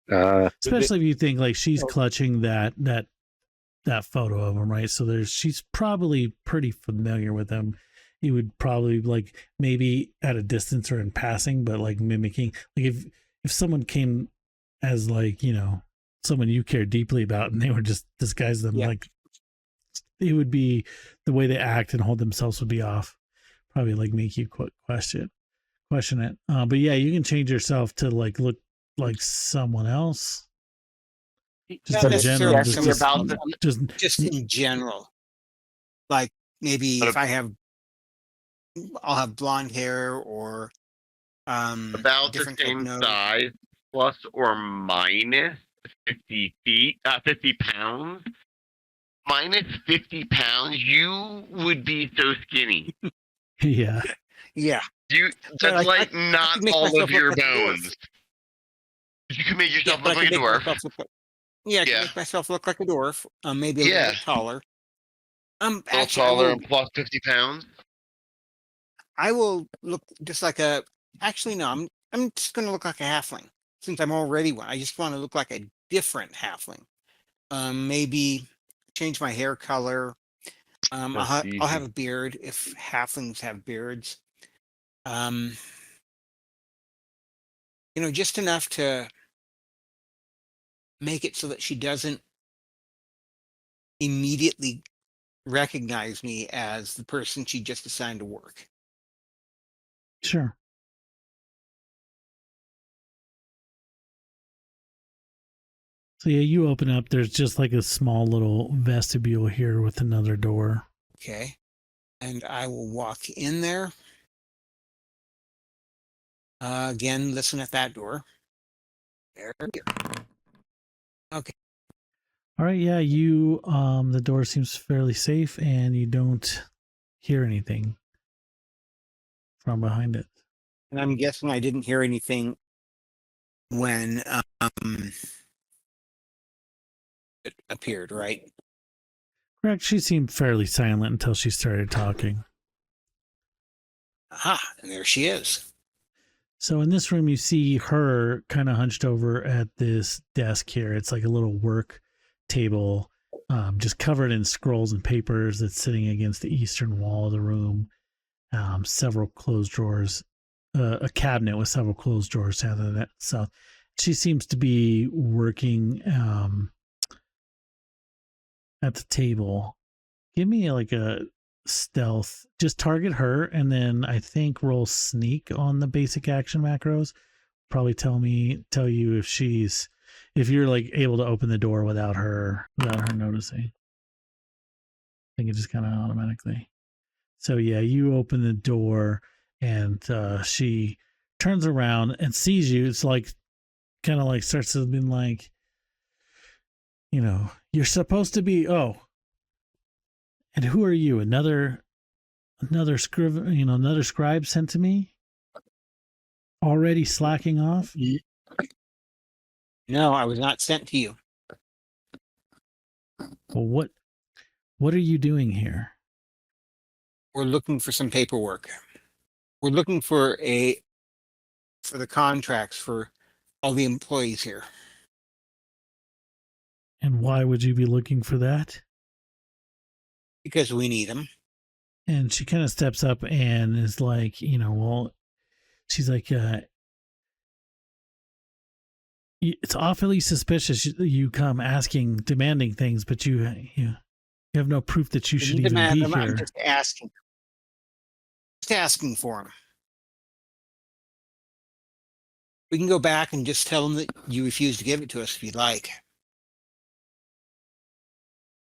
Especially if you think like she's clutching that photo of him, right? So she's probably pretty familiar with him. You would probably like maybe at a distance or in passing, but like mimicking. Like if someone came as like, you know, someone you care deeply about and they were just disguise them, like it would be the way they act and hold themselves would be off. Probably like make you question it. But yeah, you can change yourself to like look like someone else. Just not in general, necessarily just in general. Like maybe if I'll have blonde hair or about the different same nose. size, plus or minus 50 pounds. Minus 50 pounds, you would be so skinny. Yeah. Yeah. That's like not make all myself of look your like a dwarf. bones. You can make yourself but look I like a can make dwarf. myself look like, I can make myself look like a dwarf. Maybe a little bit taller. A little Actually, taller and plus 50 pounds. I will look just like a. Actually, no. I'm just going to look like a halfling since I'm already one. I just want to look like a different halfling. Maybe change my hair color. I'll have a beard if halflings have beards. You know, just enough to make it so that she doesn't immediately recognize me as the person she just assigned to work. Sure. So yeah, you open up. There's just like a small little vestibule here with another door. Okay. And I will walk in there. Again, listen at that door. There. Okay. All right, yeah, you the door seems fairly safe and you don't hear anything from behind it. And I'm guessing I didn't hear anything when it appeared, right? Correct, she seemed fairly silent until she started talking. Aha, and there she is. So in this room you see her kind of hunched over at this desk here. It's like a little work table, just covered in scrolls and papers that's sitting against the eastern wall of the room. Several closed drawers, a cabinet with several closed drawers to that. So she seems to be working at the table. Give me like a stealth. Just target her, and then I think roll sneak on the basic action macros. Probably tell you if you're like able to open the door without her noticing. I think it just kind of automatically. So yeah, you open the door and she turns around and sees you. It's like kind of like starts to be like, you're supposed to be. Oh, and who are you? Another scribe sent to me. Already slacking off. No, I was not sent to you. Well, what are you doing here? We're looking for some paperwork. We're looking for the contracts for all the employees here. And why would you be looking for that? Because we need them. And she kind of steps up and is like, she's like, it's awfully suspicious you come demanding things, but you have no proof that you should even be here. I'm just asking. Just asking for them. We can go back and just tell them that you refuse to give it to us if you'd like.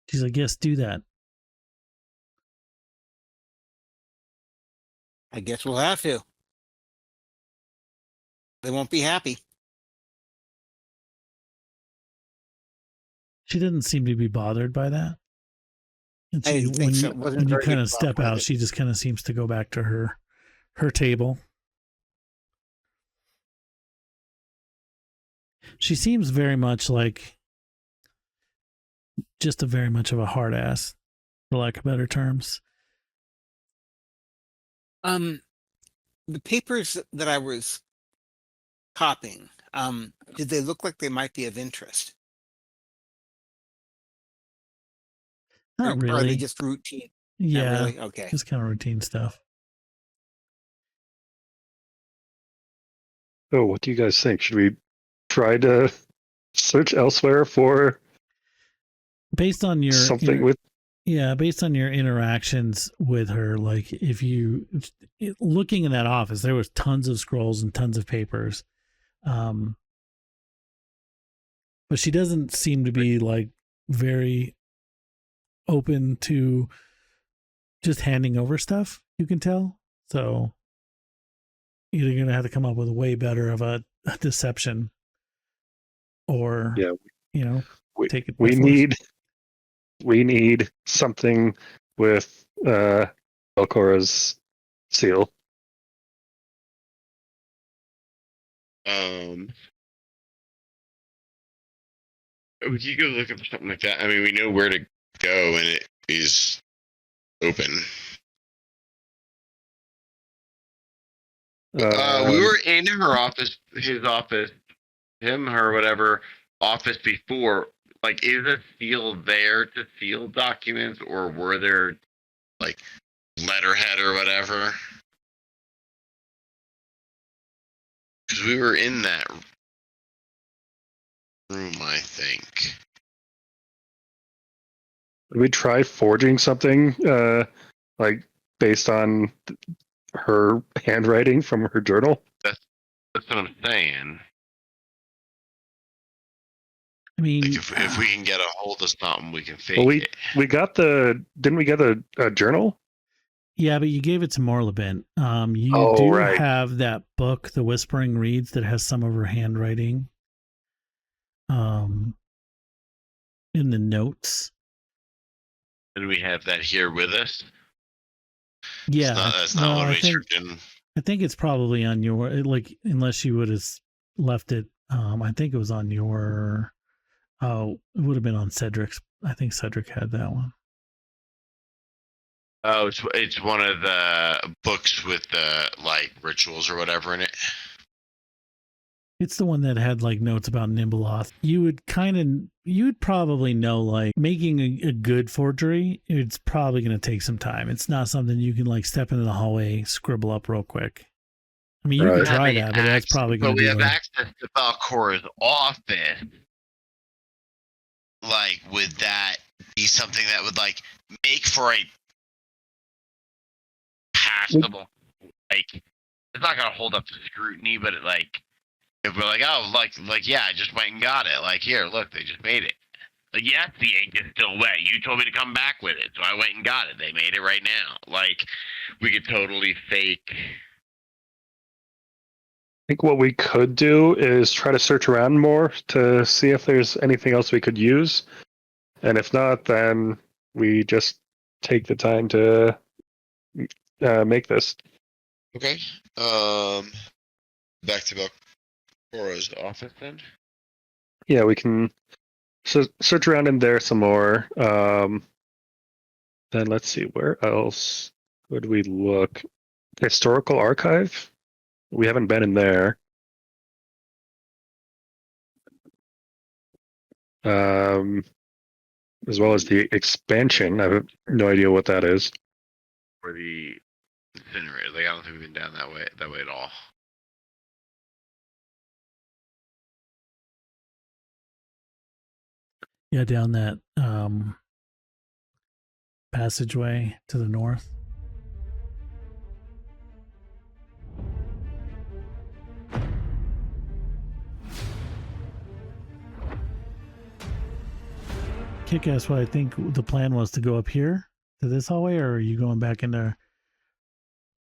She's like, yes, do that. I guess we'll have to. They won't be happy. She doesn't seem to be bothered by that. And I didn't think so. When you kind of step out, she just kind of seems to go back to her table. She seems very much like just very much of a hard ass, for lack of better terms. The papers that I was copying, did they look like they might be of interest? Not really. Or are they just routine? Yeah. Not really? Okay. Just kind of routine stuff. Oh, what do you guys think? Should we try to search elsewhere for based on your something with? Yeah, based on your interactions with her, like if you looking in that office, there was tons of scrolls and tons of papers, but she doesn't seem to be like very open to just handing over stuff. You can tell. So either you're gonna have to come up with a way better of a deception, or take it. We need something with Belcora's seal. We could go looking for something like that. I mean, we know where to go, and it is open. We were in her office, his office, her, whatever office before. Like, is a seal there to seal documents, or were there like letterhead or whatever? Because we were in that room, I think. We tried forging something, like based on her handwriting from her journal. That's what I'm saying. I mean, like if we can get a hold of something, we can fake it. We got didn't we get a journal? Yeah, but you gave it to Morlabent. You have that book, The Whispering Reeds, that has some of her handwriting. in the notes. And we have that here with us. Yeah, That's not what I we think turned in. I think it's probably on your, like, unless you would have left it. I think it was on your. Oh, it would have been on Cedric's. I think Cedric had that one. Oh, it's one of the books with the like rituals or whatever in it. It's the one that had like notes about Nimbleoth. You'd probably know, like, making a good forgery, it's probably going to take some time. It's not something you can like step into the hallway, scribble up real quick. I mean, you Right. can try that, but that's probably going But to we be have like, access to Valcora's office. Like, would that be something that would like make for a passable? Like, it's not gonna hold up to scrutiny, but it, like, if we're like, oh, like, yeah, I just went and got it. Like, here, look, they just made it. Like, yes, the ink is still wet. You told me to come back with it, so I went and got it. They made it right now. Like, we could totally fake. I think what we could do is try to search around more to see if there's anything else we could use. And if not, then we just take the time to make this. Okay. Back to Valcora's office then. Yeah, we can search around in there some more. Then let's see, where else would we look? Historical archive? We haven't been in there. As well as the expansion. I have no idea what that is. For the incinerator. Like, I don't think we've been down that way at all. yeah, down that passageway to the north. Kick-ass, what I think the plan was to go up here to this hallway, or are you going back into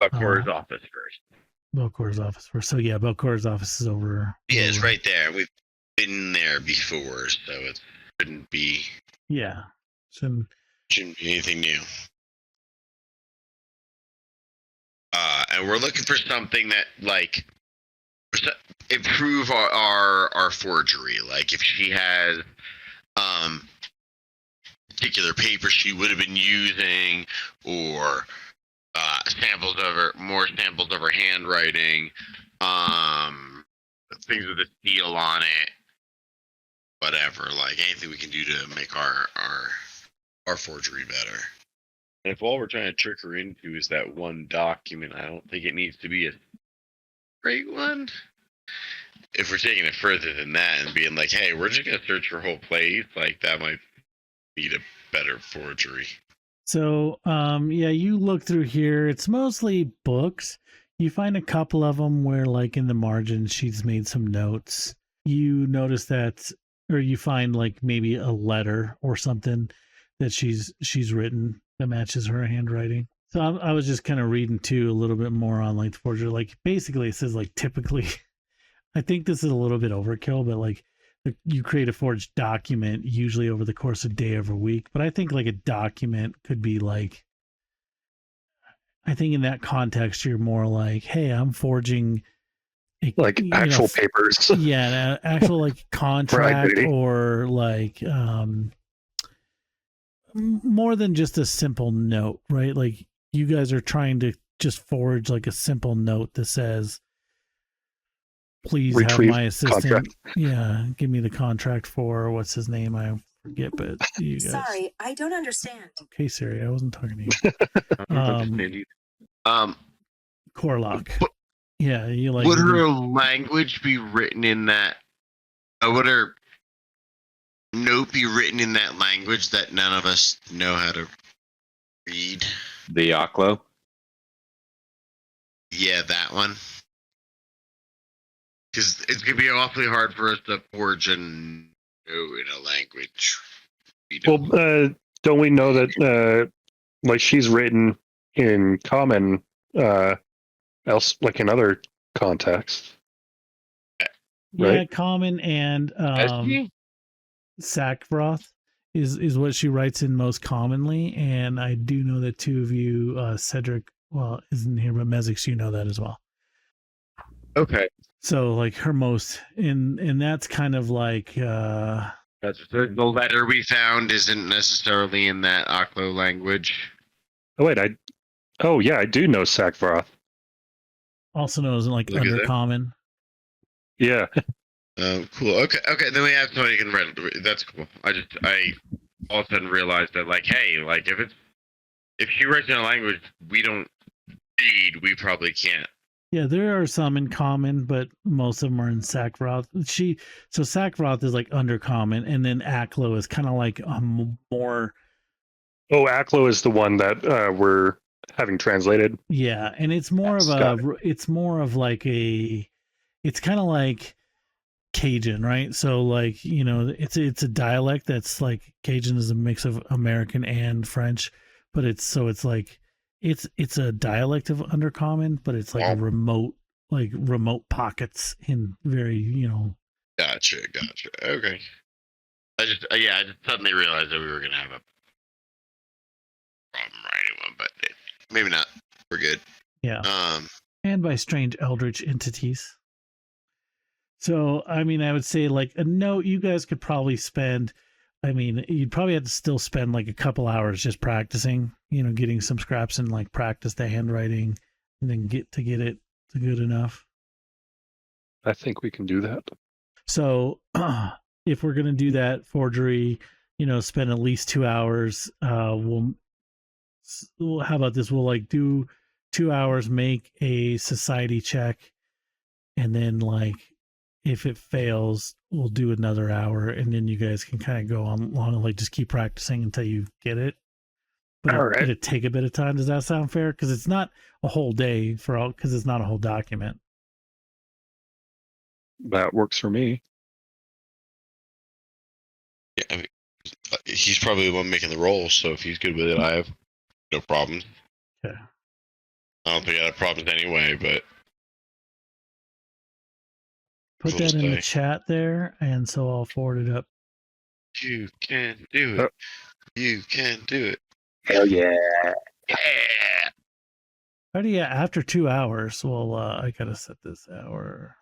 Valcora's office first. Belcor's office first? So yeah, Belcor's office is over. Yeah, it's over. right there. We've been there before, so it shouldn't be Yeah. shouldn't be anything new. And we're looking for something that like improve our forgery. Like if she has particular paper she would have been using, or more samples of her handwriting, things with a seal on it, whatever. Like anything we can do to make our forgery better. And if all we're trying to trick her into is that one document, I don't think it needs to be a Great one. If we're taking it further than that and being like, hey, we're just gonna search your whole place, like that might need a better forgery. So, yeah, you look through here. It's mostly books. You find a couple of them where, like, in the margins, she's made some notes. You notice that, or you find like maybe a letter or something that she's written that matches her handwriting. So I was just kind of reading too a little bit more on like the forgery. Like basically, it says like typically. I think this is a little bit overkill, but like you create a forged document usually over the course of a day or a week. But I think like a document could be like, I think in that context, you're more like, hey, I'm forging Like actual papers. Yeah, an actual like contract or like more than just a simple note, right? Like you guys are trying to just forge like a simple note that says, please Retrieve have my assistant. contract. Yeah, give me the contract for what's his name? I forget, but you guys. Sorry, I don't understand. Okay, Siri, I wasn't talking to you. Corlock. Yeah, you like. Would her language be written in that? Would her note be written in that language that none of us know how to read? The Yoklo? Yeah, that one. Because it's gonna be awfully hard for us to forge a note in a language. Well, don't we know that like she's written in common, else like in other contexts? Yeah, Right? common and Sackroth. is what she writes in most commonly, and I do know that two of you, Cedric, well, isn't here, but Mezix, you know that as well. Okay. So like her most, and that's kind of like That's the letter we found isn't necessarily in that Aklo language. Oh wait, I do know Sackfroth. also known as like Look at that. undercommon. Yeah. Cool. Okay. Okay, then we have somebody who can read. That's cool. I all of a sudden realized that, like, hey, like if she writes in a language we don't read, we probably can't. Yeah, there are some in common, but most of them are in Sackroth. So Sackroth is like undercommon, and then Aklo is kind of like a more. Oh, Aklo is the one that we're having translated. Yeah, and it's more Yes, of got a. It's more of like a. It's kind of like Cajun, right? So like it's a dialect that's like Cajun is a mix of American and French, but it's like it's a dialect of undercommon, but it's like Wow. remote pockets in very Gotcha. Okay. I just suddenly realized that we were gonna have a problem writing one, but maybe not. We're good. yeah. And by strange eldritch entities. So, I mean, I would say like a note you guys could probably spend. I mean, you'd probably have to still spend like a couple hours just practicing, getting some scraps and like practice the handwriting and then get it to good enough. I think we can do that. So, if we're going to do that forgery, spend at least 2 hours. How about this? We'll like do 2 hours, make a society check, and then like if it fails, we'll do another hour, and then you guys can kind of go on long and like just keep practicing until you get it. But All right. it'll take a bit of time. Does that sound fair? Because it's not a whole day because it's not a whole document. That works for me. Yeah. I mean, he's probably the one making the roll, so if he's good with it, I have no problems. Okay. I don't think I have problems anyway, but Put We'll that in the stay. chat there, and so I'll forward it up. you can do it. You can do it. Hell yeah. Yeah. Alrighty, yeah, after 2 hours, well, I gotta set this hour.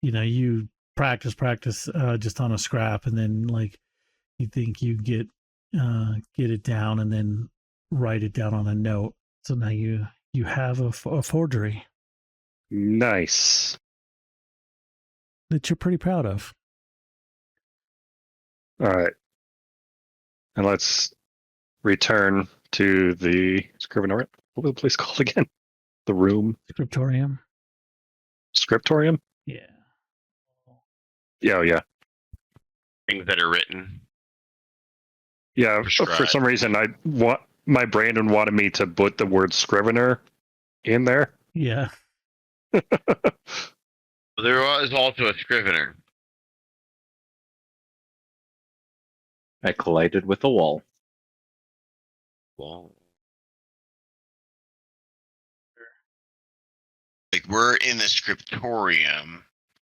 You practice just on a scrap, and then like you think you get it down, and then write it down on a note. So now you have a forgery Nice. that you're pretty proud of. All right. And let's return to the Scrivener. What was the place called again? The room? Scriptorium. Scriptorium? Yeah. Yeah, oh, yeah. Things that are written. Yeah, for Prescribed. some reason, my brain wanted me to put the word Scrivener in there. Yeah. There was also a Scrivener. I collided with a wall. Well, Like we're in the scriptorium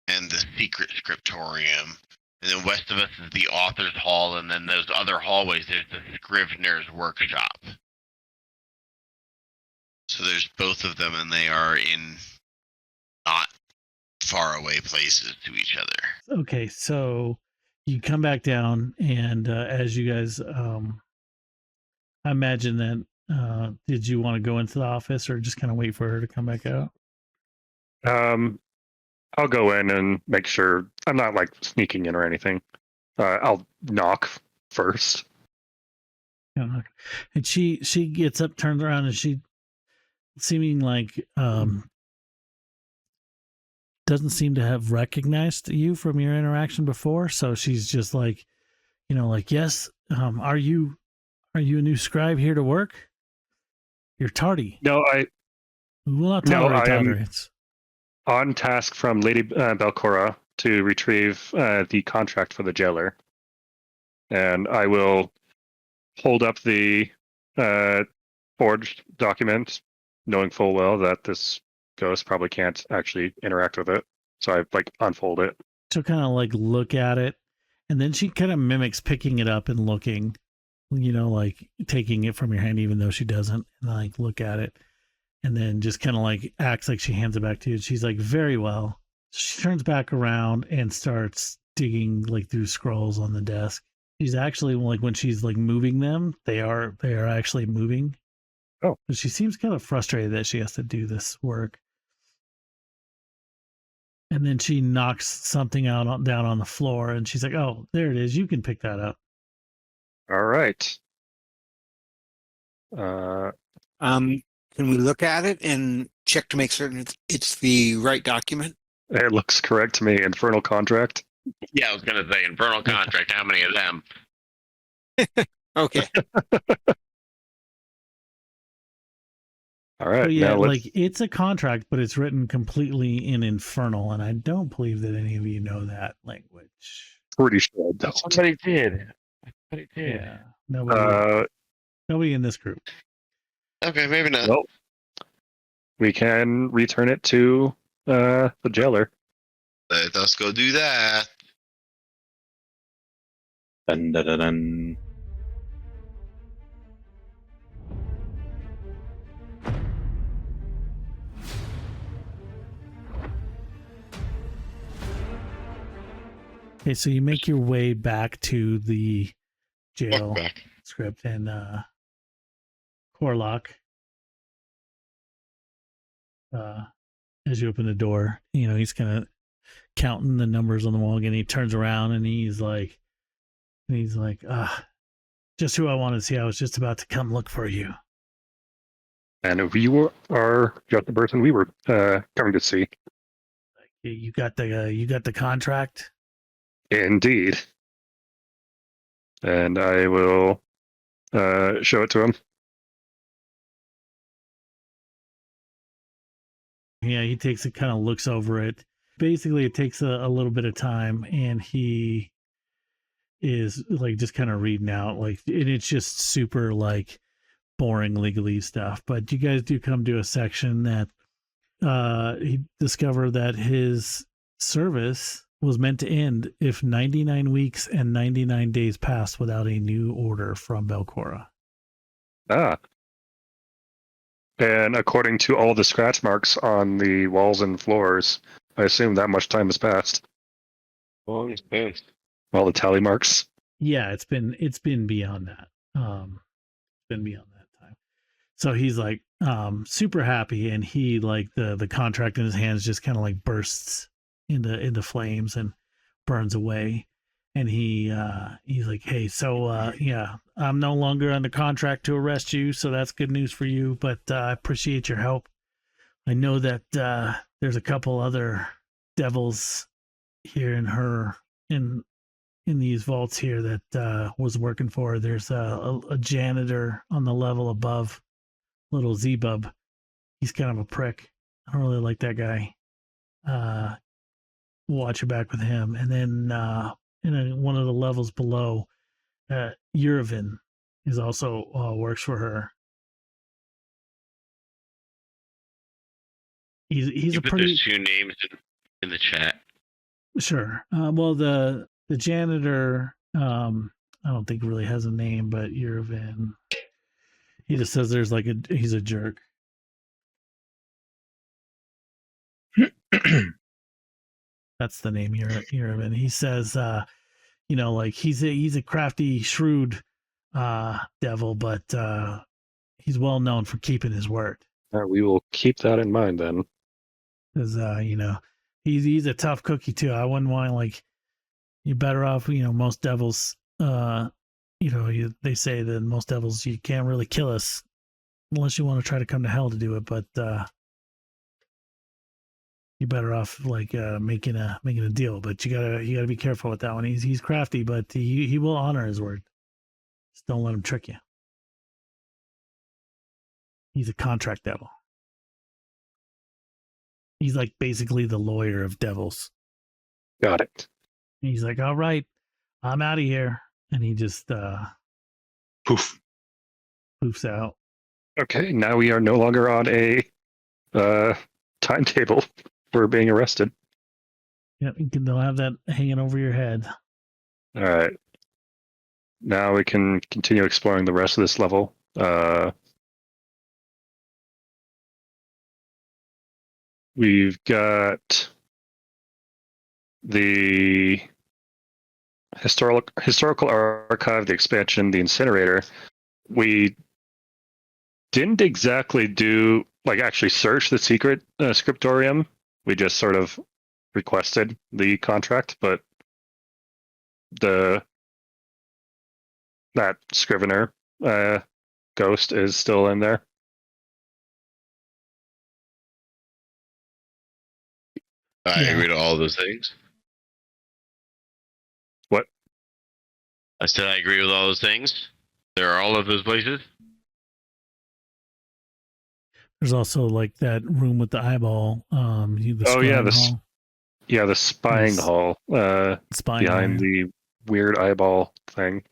and the secret scriptorium, and then west of us is the author's hall, and then those other hallways there's the Scrivener's workshop. So there's both of them, and they are in not far away places to each other. Okay, so you come back down, and as you guys, I imagine that. Did you want to go into the office or just kind of wait for her to come back out? I'll go in and make sure I'm not like sneaking in or anything. I'll knock first. And she gets up, turns around, and she seeming like doesn't seem to have recognized you from your interaction before. So she's just like, yes. Are you a new scribe here to work? You're tardy. No, We will not No, tolerate I am- tolerance. on task from Lady Belcora to retrieve the contract for the jailer. And I will hold up the forged document, knowing full well that this ghost probably can't actually interact with it. So I like unfold it. She'll kind of like look at it, And then she kind of mimics picking it up and looking, like taking it from your hand, even though she doesn't, and like look at it. And then just kind of like acts like she hands it back to you. She's like, very well. She turns back around and starts digging like through scrolls on the desk. She's actually like, when she's like moving them, they are actually moving. Oh. But she seems kind of frustrated that she has to do this work. And then she knocks something down on the floor, and she's like, "Oh, there it is. You can pick that up." All right. Can we look at it and check to make certain it's the right document? It looks correct to me. Infernal contract. Yeah, I was gonna say infernal contract. How many of them? Okay. All right. So yeah, now let's- like it's a contract, but it's written completely in Infernal, and I don't believe that any of you know that language. pretty sure. I don't. Somebody did. Yeah, nobody in this group. Okay, maybe not. Well, we can return it to the jailer. Let us go do that. Dun, dun, dun, dun. Okay, so you make your way back to the jail Walk back. script, and Corlock, as you open the door, he's kind of counting the numbers on the wall again. He turns around and he's like, just who I wanted to see. I was just about to come look for you. And if you are just the person we were coming to see. You got the contract? Indeed. And I will show it to him. Yeah, he takes it, kind of looks over it. Basically, it takes a little bit of time, and he is like just kind of reading out, like, and it's just super like boring legalese stuff. But you guys do come to a section that he discovered that his service was meant to end if 99 weeks and 99 days passed without a new order from Belcora. Ah. And according to all the scratch marks on the walls and floors, I assume that much time has passed. Long as pants. All the tally marks. Yeah, it's been beyond that. It's been beyond that time. So he's like super happy, and he like the contract in his hands just kind of like bursts into flames and burns away. And he's like, hey, so yeah, I'm no longer under contract to arrest you, so that's good news for you, but I appreciate your help. I know that there's a couple other devils here in these vaults here that was working for her. There's a janitor on the level above, little Z-Bub. He's kind of a prick. I don't really like that guy. Watch your back with him. And then in one of the levels below, Yurvin is also works for her. He's You a put pretty those two names in the chat. sure. Well, the janitor, I don't think really has a name, but Yurvin. He just says there's like he's a jerk. That's the name, Yurvin. He says, like he's a crafty, shrewd devil, but he's well known for keeping his word. We will keep that in mind then. Because he's a tough cookie too. I wouldn't want like you're better off. Most devils, they say that most devils you can't really kill us unless you want to try to come to hell to do it. But you're better off like making a deal. But you gotta be careful with that one. He's crafty, but he will honor his word. Just don't let him trick you. He's a contract devil. He's like basically the lawyer of devils. Got it. He's like, all right, I'm out of here. And he just Poof. poofs out. Okay, now we are no longer on a timetable for being arrested. Yep, they'll have that hanging over your head. All right. Now we can continue exploring the rest of this level. We've got the historical archive, the expansion, the incinerator. We didn't exactly do actually search the secret scriptorium. We just sort of requested the contract, but that Scrivener ghost is still in there. I Yeah. agree to all those things. What? I said I agree with all those things. There are all of those places. There's also like that room with the eyeball. The Oh, yeah, scribe hall, the spying Yes. hall spying behind hall, yeah. the weird eyeball thing.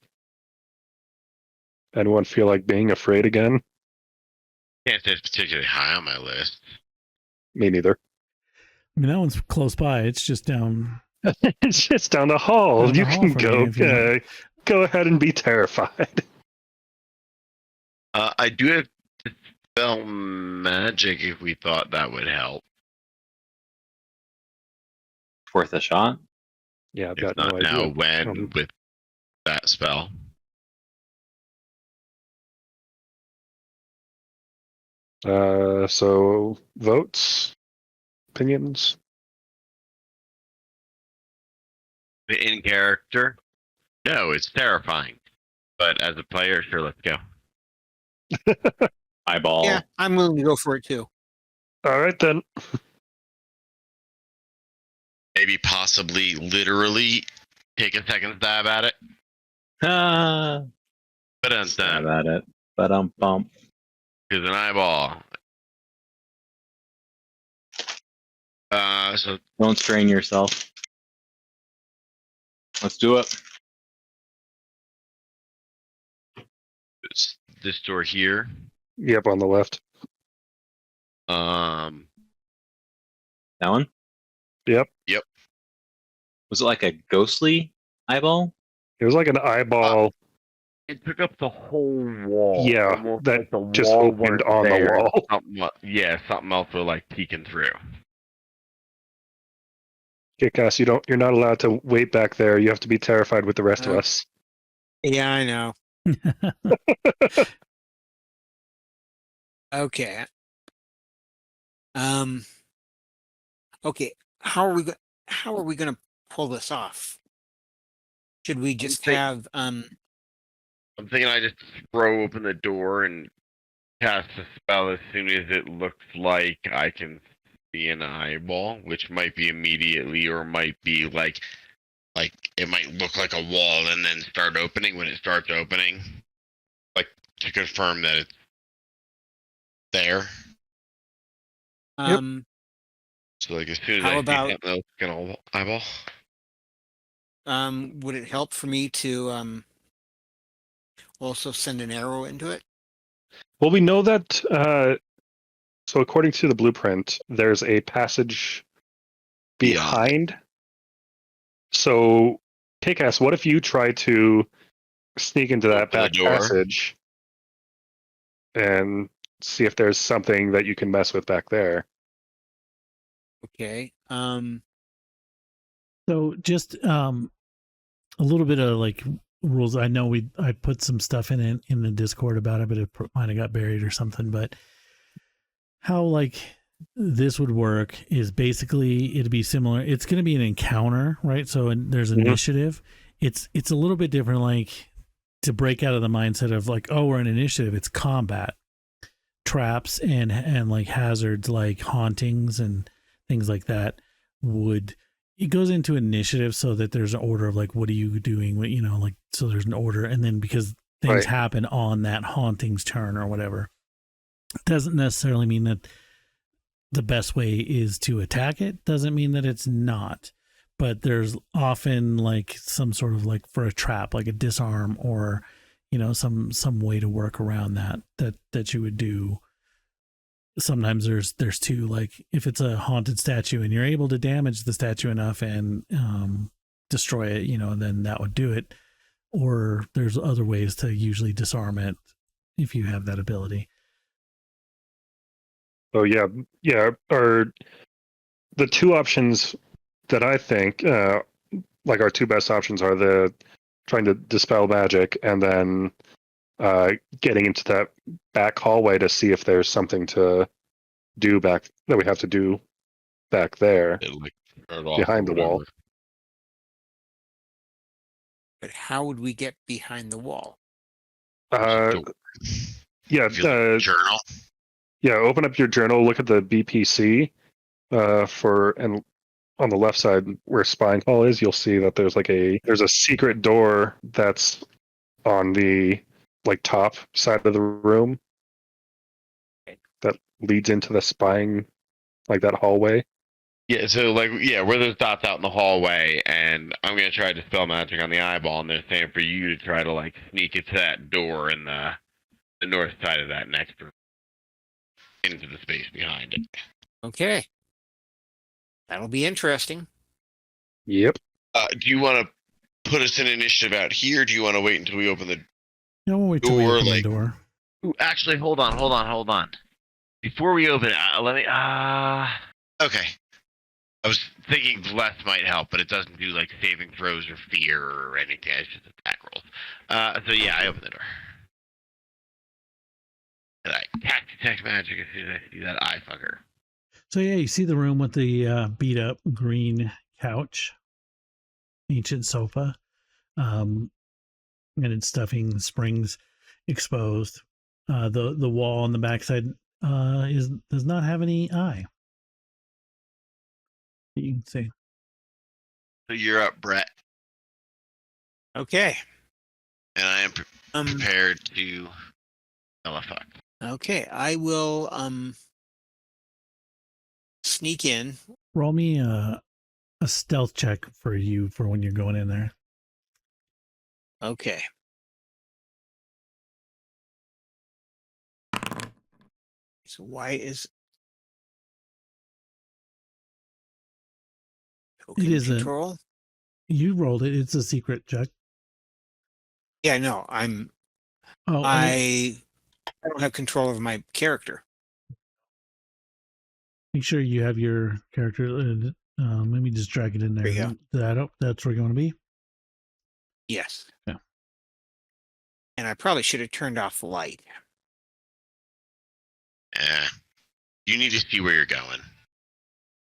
Anyone feel like being afraid again? Can't say it's particularly high on my list. Me neither. I mean, that one's close by. It's just down. It's just down the hall. Down the You hall can from go. you if you want. Go ahead and be terrified. I do have dispel magic if we thought that would help. Worth a shot. Yeah, I've If got no not now, idea. when with that spell. So votes, opinions. In character, no, it's terrifying. But as a player, sure, let's go. Eyeball. Yeah, I'm willing to go for it too. All right then. Maybe possibly literally take a second stab at it. Ah, But stab at it. But bump. here's an eyeball. So Don't strain yourself. Let's do it. It's this door here. Yep, on the left. That one? Yep. Was it like a ghostly eyeball? It was like an eyeball. It took up the whole wall. Yeah, almost that like the just wall opened weren't on the there. wall. Something else was like peeking through. Kick-ass, you're not allowed to wait back there. You have to be terrified with the rest of us. Yeah, I know. Okay. Okay. How are we going to pull this off? Should we just have I'm thinking I just throw open the door and cast a spell as soon as it looks like I can see an eyeball, which might be immediately or might be like it might look like a wall and then start opening when it starts opening. Like to confirm that it's there. So like as soon as How I about- see something else, an eyeball. would it help for me to also send an arrow into it? Well, we know that. So according to the blueprint, there's a passage behind. So, Kick-ass, what if you try to sneak into that Open the back door. passage and see if there's something that you can mess with back there? Okay. So just a little bit of like rules. I know I put some stuff in the Discord about it, but it might have got buried or something. But how like this would work is basically it'd be similar. It's going to be an encounter, right? So there's initiative. It's a little bit different, like to break out of the mindset of like, oh, we're in initiative. It's combat, traps and like hazards like hauntings and things like that. It goes into initiative so that there's an order of like, what are you doing? What, like, so there's an order. And then because things happen on that hauntings turn or whatever, it doesn't necessarily mean that the best way is to attack it. Doesn't mean that it's not, but there's often like some sort of like for a trap, like a disarm or, some way to work around that you would do. Sometimes there's two, like if it's a haunted statue and you're able to damage the statue enough and destroy it, and then that would do it. Or there's other ways to usually disarm it if you have that ability. Oh yeah. Or the two options that I think like our two best options are the trying to dispel magic and then getting into that back hallway to see if there's something to do back that we have to do back there It, like, turn it off behind or the wall. whatever. But how would we get behind the wall? Yeah, If you look at the journal. yeah. Open up your journal. Look at the BPC and on the left side where Spying Hall is, you'll see that there's a secret door that's on the top side of the room that leads into the spying, that hallway. Yeah, so where there's dots out in the hallway, and I'm gonna try to dispel magic on the eyeball, and they're saying for you to try to sneak into that door in the north side of that next room, into the space behind it. Okay. That'll be interesting. Yep. Do you want to put us in initiative out here? Do you want to wait until we open the We'll wait till we door? open the door. Ooh, actually, hold on. Before we open it, let me. Okay. I was thinking bless might help, but it doesn't do saving throws or fear or anything. It's just attack rolls. So yeah, I open the door. And I detect magic as soon as I see that eye fucker. So yeah, you see the room with the beat up green couch, ancient sofa, and its stuffing springs exposed. The wall on the backside does not have any eye. You can see. So you're up, Brett, Okay. and I am prepared to. Oh fuck. Okay. I will sneak in. Roll me a stealth check for you for when you're going in there. Okay. So why is token It is control? You rolled it. It's a secret check. Yeah, no, I don't have control of my character. Make sure you have your character. Let me just drag it in there. There you That's where you want to be. Yes. Yeah. And I probably should have turned off the light. Yeah. You need to see where you're going.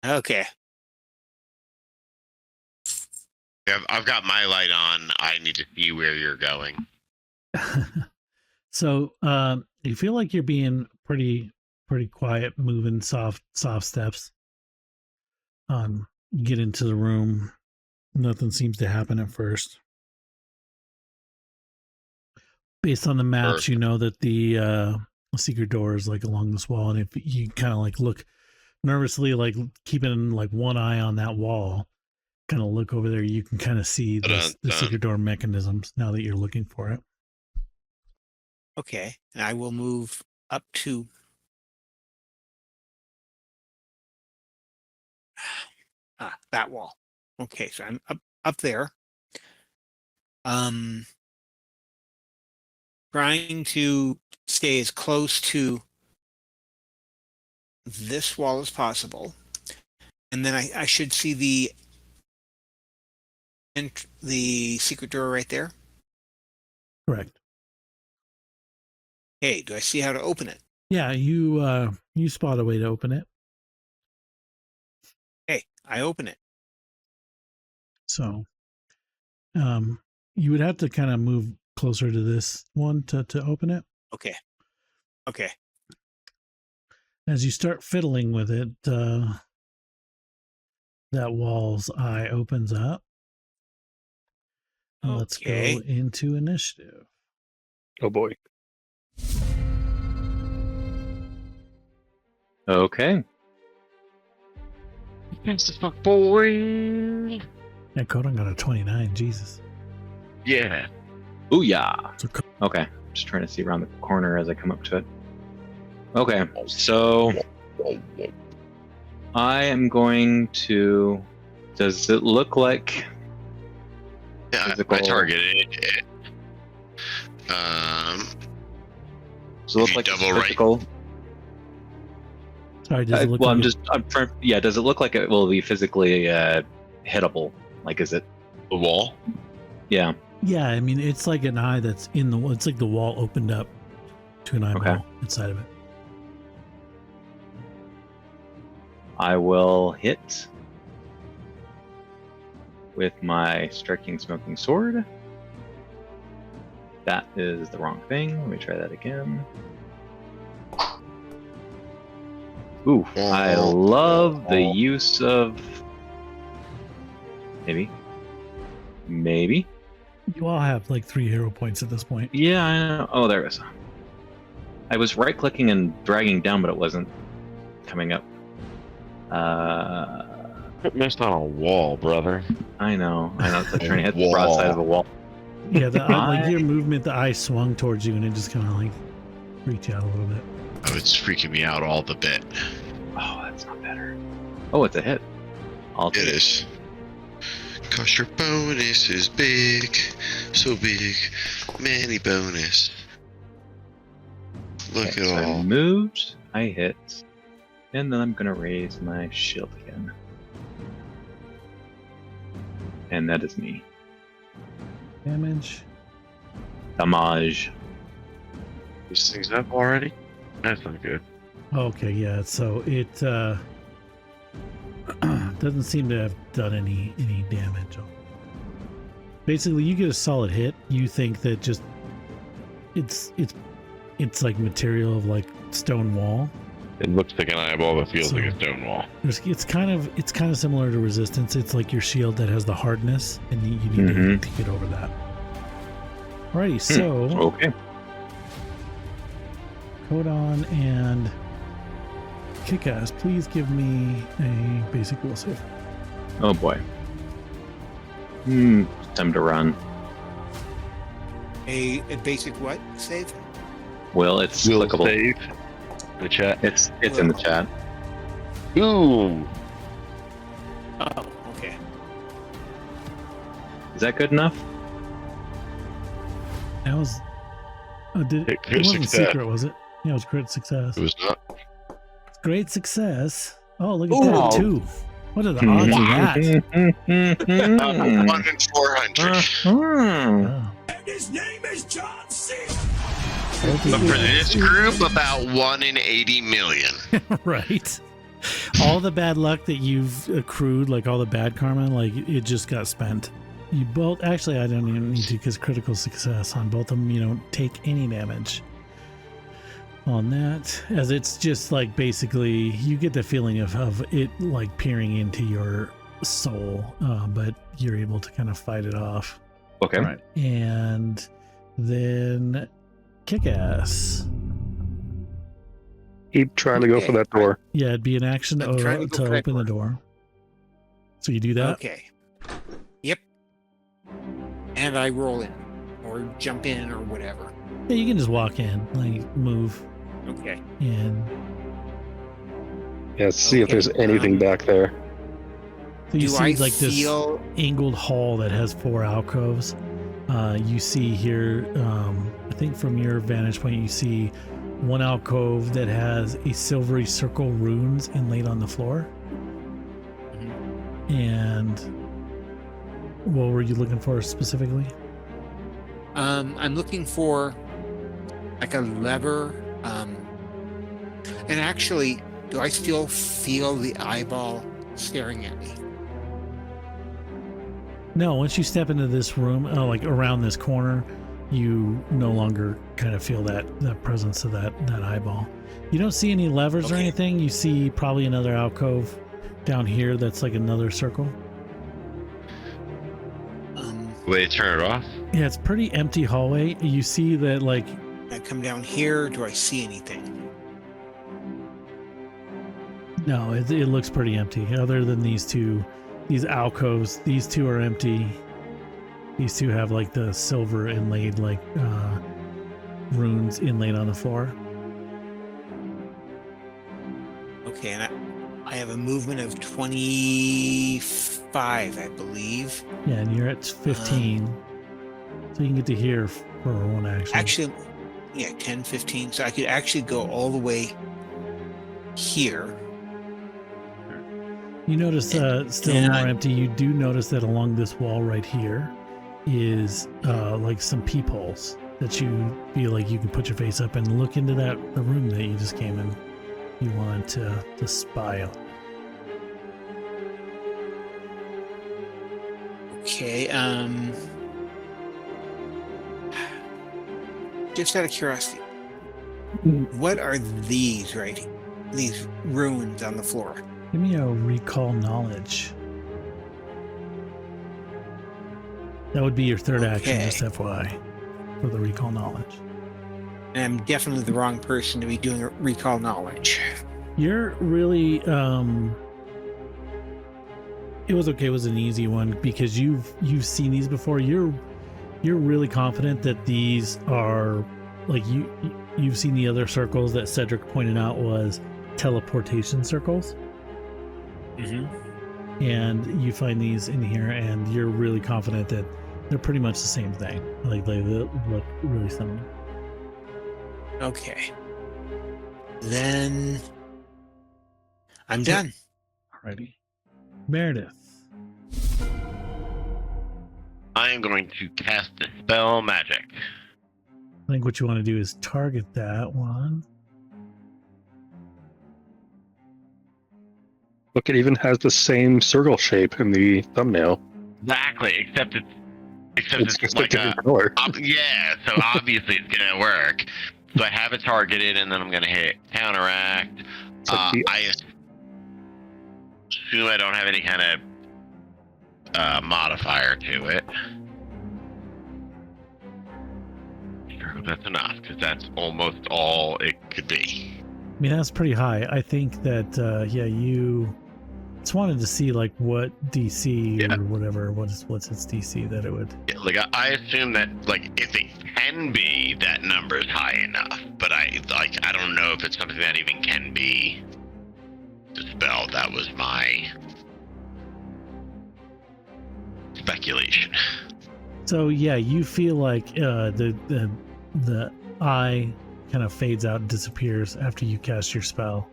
Okay. I've got my light on. I need to see where you're going. So you feel like you're being pretty quiet, moving soft steps. You get into the room. Nothing seems to happen at first. Based on the maps, you know that the secret door is along this wall, and if you kind of look nervously, keeping one eye on that wall, kind of look over there, you can kind of see the secret door mechanisms now that you're looking for it. Okay. And I will move up to that wall. Okay, so I'm up there. Trying to stay as close to this wall as possible. And then I should see the secret door right there. Correct. Hey, do I see how to open it? Yeah, you spot a way to open it. Hey, I open it. So you would have to kind of move closer to this one to open it. Okay. Okay. As you start fiddling with it, that wall's eye opens up. Okay. Let's go into initiative. Oh boy. Okay. Fast as fuck, boy. Yeah, Codan got a 29. Jesus. Yeah. Booyah. So Okay. Just trying to see around the corner as I come up to it. Okay. So I am going to. Does it look like Yeah, Physical. I targeted it. Does it look you like it's double right- physical? Sorry, does it look Well, like I'm trying. Yeah, does it look like it will be physically hittable? Like, is it? The wall. Yeah. Yeah, I mean, it's like an eye that's in the. It's like the wall opened up to an eyeball Okay. inside of it. I will hit with my striking smoking sword. That is the wrong thing. Let me try that again. Ooh, I love the use of maybe. You all have like 3 hero points at this point. Yeah, I know. Oh, there it is. I was right clicking and dragging down, but it wasn't coming up. It missed on a wall, brother. I know. It's like trying to hit the Wall. broadside of a wall. Yeah, like your movement, the eye swung towards you, and it just kind of like freaked you out a little bit. Oh, it's freaking me out all the bit. Oh, that's not better. Oh, it's a hit. It is. Cause your bonus is big, so big, many bonus. Look Okay, at so I all. moved, I hit, and then I'm gonna raise my shield again. And that is me. Damage. Damage. This thing's up already? That's not good. Okay, yeah. So it doesn't seem to have done any damage. Basically, you get a solid hit. You think that just it's like material of like stone wall. It looks like an eyeball that feels So- like a stone wall. It's kind of similar to resistance. It's like your shield that has the hardness, and you need to get over that. Alrighty, so Okay. Codon and Kickass, please give me a basic will save. Oh boy. Time to run. A basic what? Save? Well, it's Will clickable. save. The chat. It's in the chat. Boom! Oh, okay. Is that good enough? That was. It Crit wasn't success. secret, was it? Yeah, it was crit success. It was not. Great success. Oh, look at Ooh. that too. What are the odds of that? 1 in 400. Oh. But for this group, about 1 in 80 million. Right. All the bad luck that you've accrued, like all the bad karma, like it just got spent. You both, actually, I don't even need to because critical success on both of them. You don't take any damage on that, as it's just like basically you get the feeling of it like peering into your soul, but you're able to kind of fight it off. Okay. All right. And then Kick-Ass. Keep trying to go for that door. Yeah, it'd be an action I'm trying to go to for that open the door. So you do that? Okay. Yep. And I roll in, or jump in, or whatever. Yeah, you can just walk in, like move Okay. in. Yeah, see if Okay, there's anything back there. So you Do see I like this feel? angled hall that has 4 alcoves. You see here, I think from your vantage point, you see one alcove that has a silvery circle runes inlaid on the floor. And what were you looking for specifically? I'm looking for like a lever. And actually, do I still feel the eyeball staring at me? No, once you step into this room, like around this corner, you no longer kind of feel that presence of that eyeball. You don't see any levers or Okay. anything. You see probably another alcove down here that's like another circle. Will they turn it off? Yeah, it's pretty empty hallway. You see that like I come down here. Do I see anything? no, it looks pretty empty. Other than these alcoves, these 2 are empty. These 2 have like the silver inlaid like runes inlaid on the floor. Okay, and I have a movement of 25, I believe. Yeah, and you're at 15. So you can get to here for one action. Actually, yeah, 10, 15. So I could actually go all the way here. You notice still and more I- empty. You do notice that along this wall right here is like some peepholes that you feel like you can put your face up and look into the room that you just came in. You want to spy on. Okay. Just out of curiosity, what are these these ruins on the floor? Give me a recall knowledge. That would be your third action, Okay. just FYI, for the recall knowledge. And I'm definitely the wrong person to be doing a recall knowledge. You're really it was okay. It was an easy one because you've seen these before. You're really confident that these are like you've seen the other circles that Cedric pointed out was teleportation circles. Mm-hmm. And you find these in here, and you're really confident that they're pretty much the same thing. Like they look really similar. Okay. Then I'm done. Alrighty, Meredith. I am going to cast Dispel Magic. I think what you want to do is target that one. Look, it even has the same circle shape in the thumbnail. Exactly, except it's just like a a different color. yeah. So obviously it's gonna work. So I have it targeted, and then I'm gonna hit counteract. It's like the- I assume I don't have any kind of modifier to it. Sure, that's enough because that's almost all it could be. I mean, that's pretty high. I think that you just wanted to see like what DC Yeah. or whatever. What's its DC that it would. Yeah, like I assume that like if it can be, that number is high enough, but I don't know if it's something that even can be dispelled. That was my speculation. So yeah, you feel like the eye kind of fades out and disappears after you cast your spell.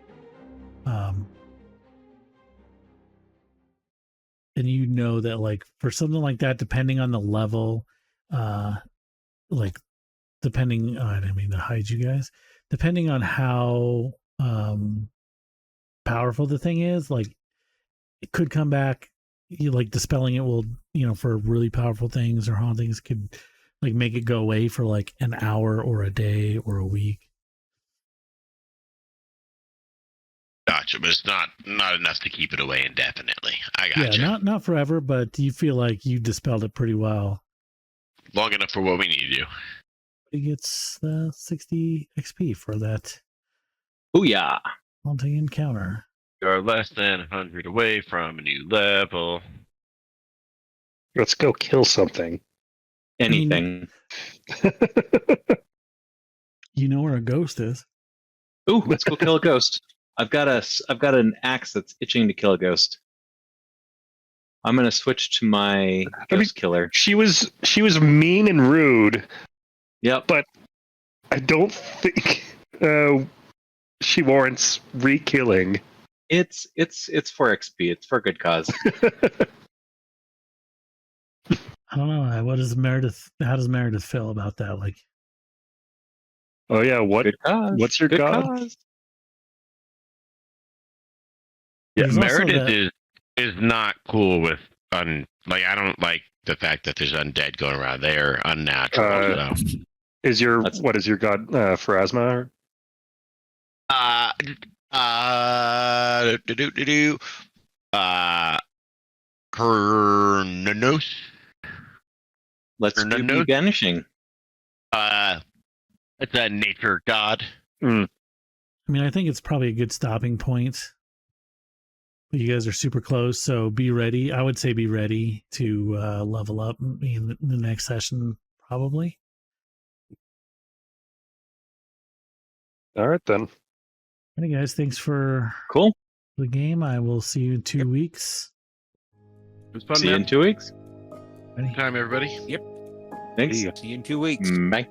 And you know that like for something like that, depending on the level, like depending on, I didn't mean to hide you guys, depending on how powerful the thing is, like it could come back. You like dispelling it will, for really powerful things or hauntings could like make it go away for like an hour or a day or a week. Gotcha, but it's not enough to keep it away indefinitely. I gotcha. Yeah, not forever, but you feel like you dispelled it pretty well. Long enough for what we need to do. It gets 60 XP for that Booyah! haunting encounter. You're less than 100 away from a new level. Let's go kill something. Anything. You know where a ghost is. Ooh, let's go kill a ghost. I've got an axe that's itching to kill a ghost. I'm gonna switch to my ghost killer. She was mean and rude. Yep. But I don't think she warrants re-killing. It's for XP. It's for a good cause. I don't know. How does Meredith feel about that? Like, Oh yeah, Good cause. what's your Good god? cause. Yeah, There's also Meredith that- is not cool with I don't like the fact that there's undead going around. They're unnatural. So. Is your That's- what is your god Pharasma? Hernanos. Let's do no- be banishing. It's a nature god. I mean, I think it's probably a good stopping point. But you guys are super close, so be ready. I would say be ready to level up in the next session, probably. All right then. Alright, guys, thanks for Cool. the game. I will see you in 2 weeks. It was fun, See you in man. 2 weeks. Time, everybody. Thanks. See you in 2 weeks. Bye.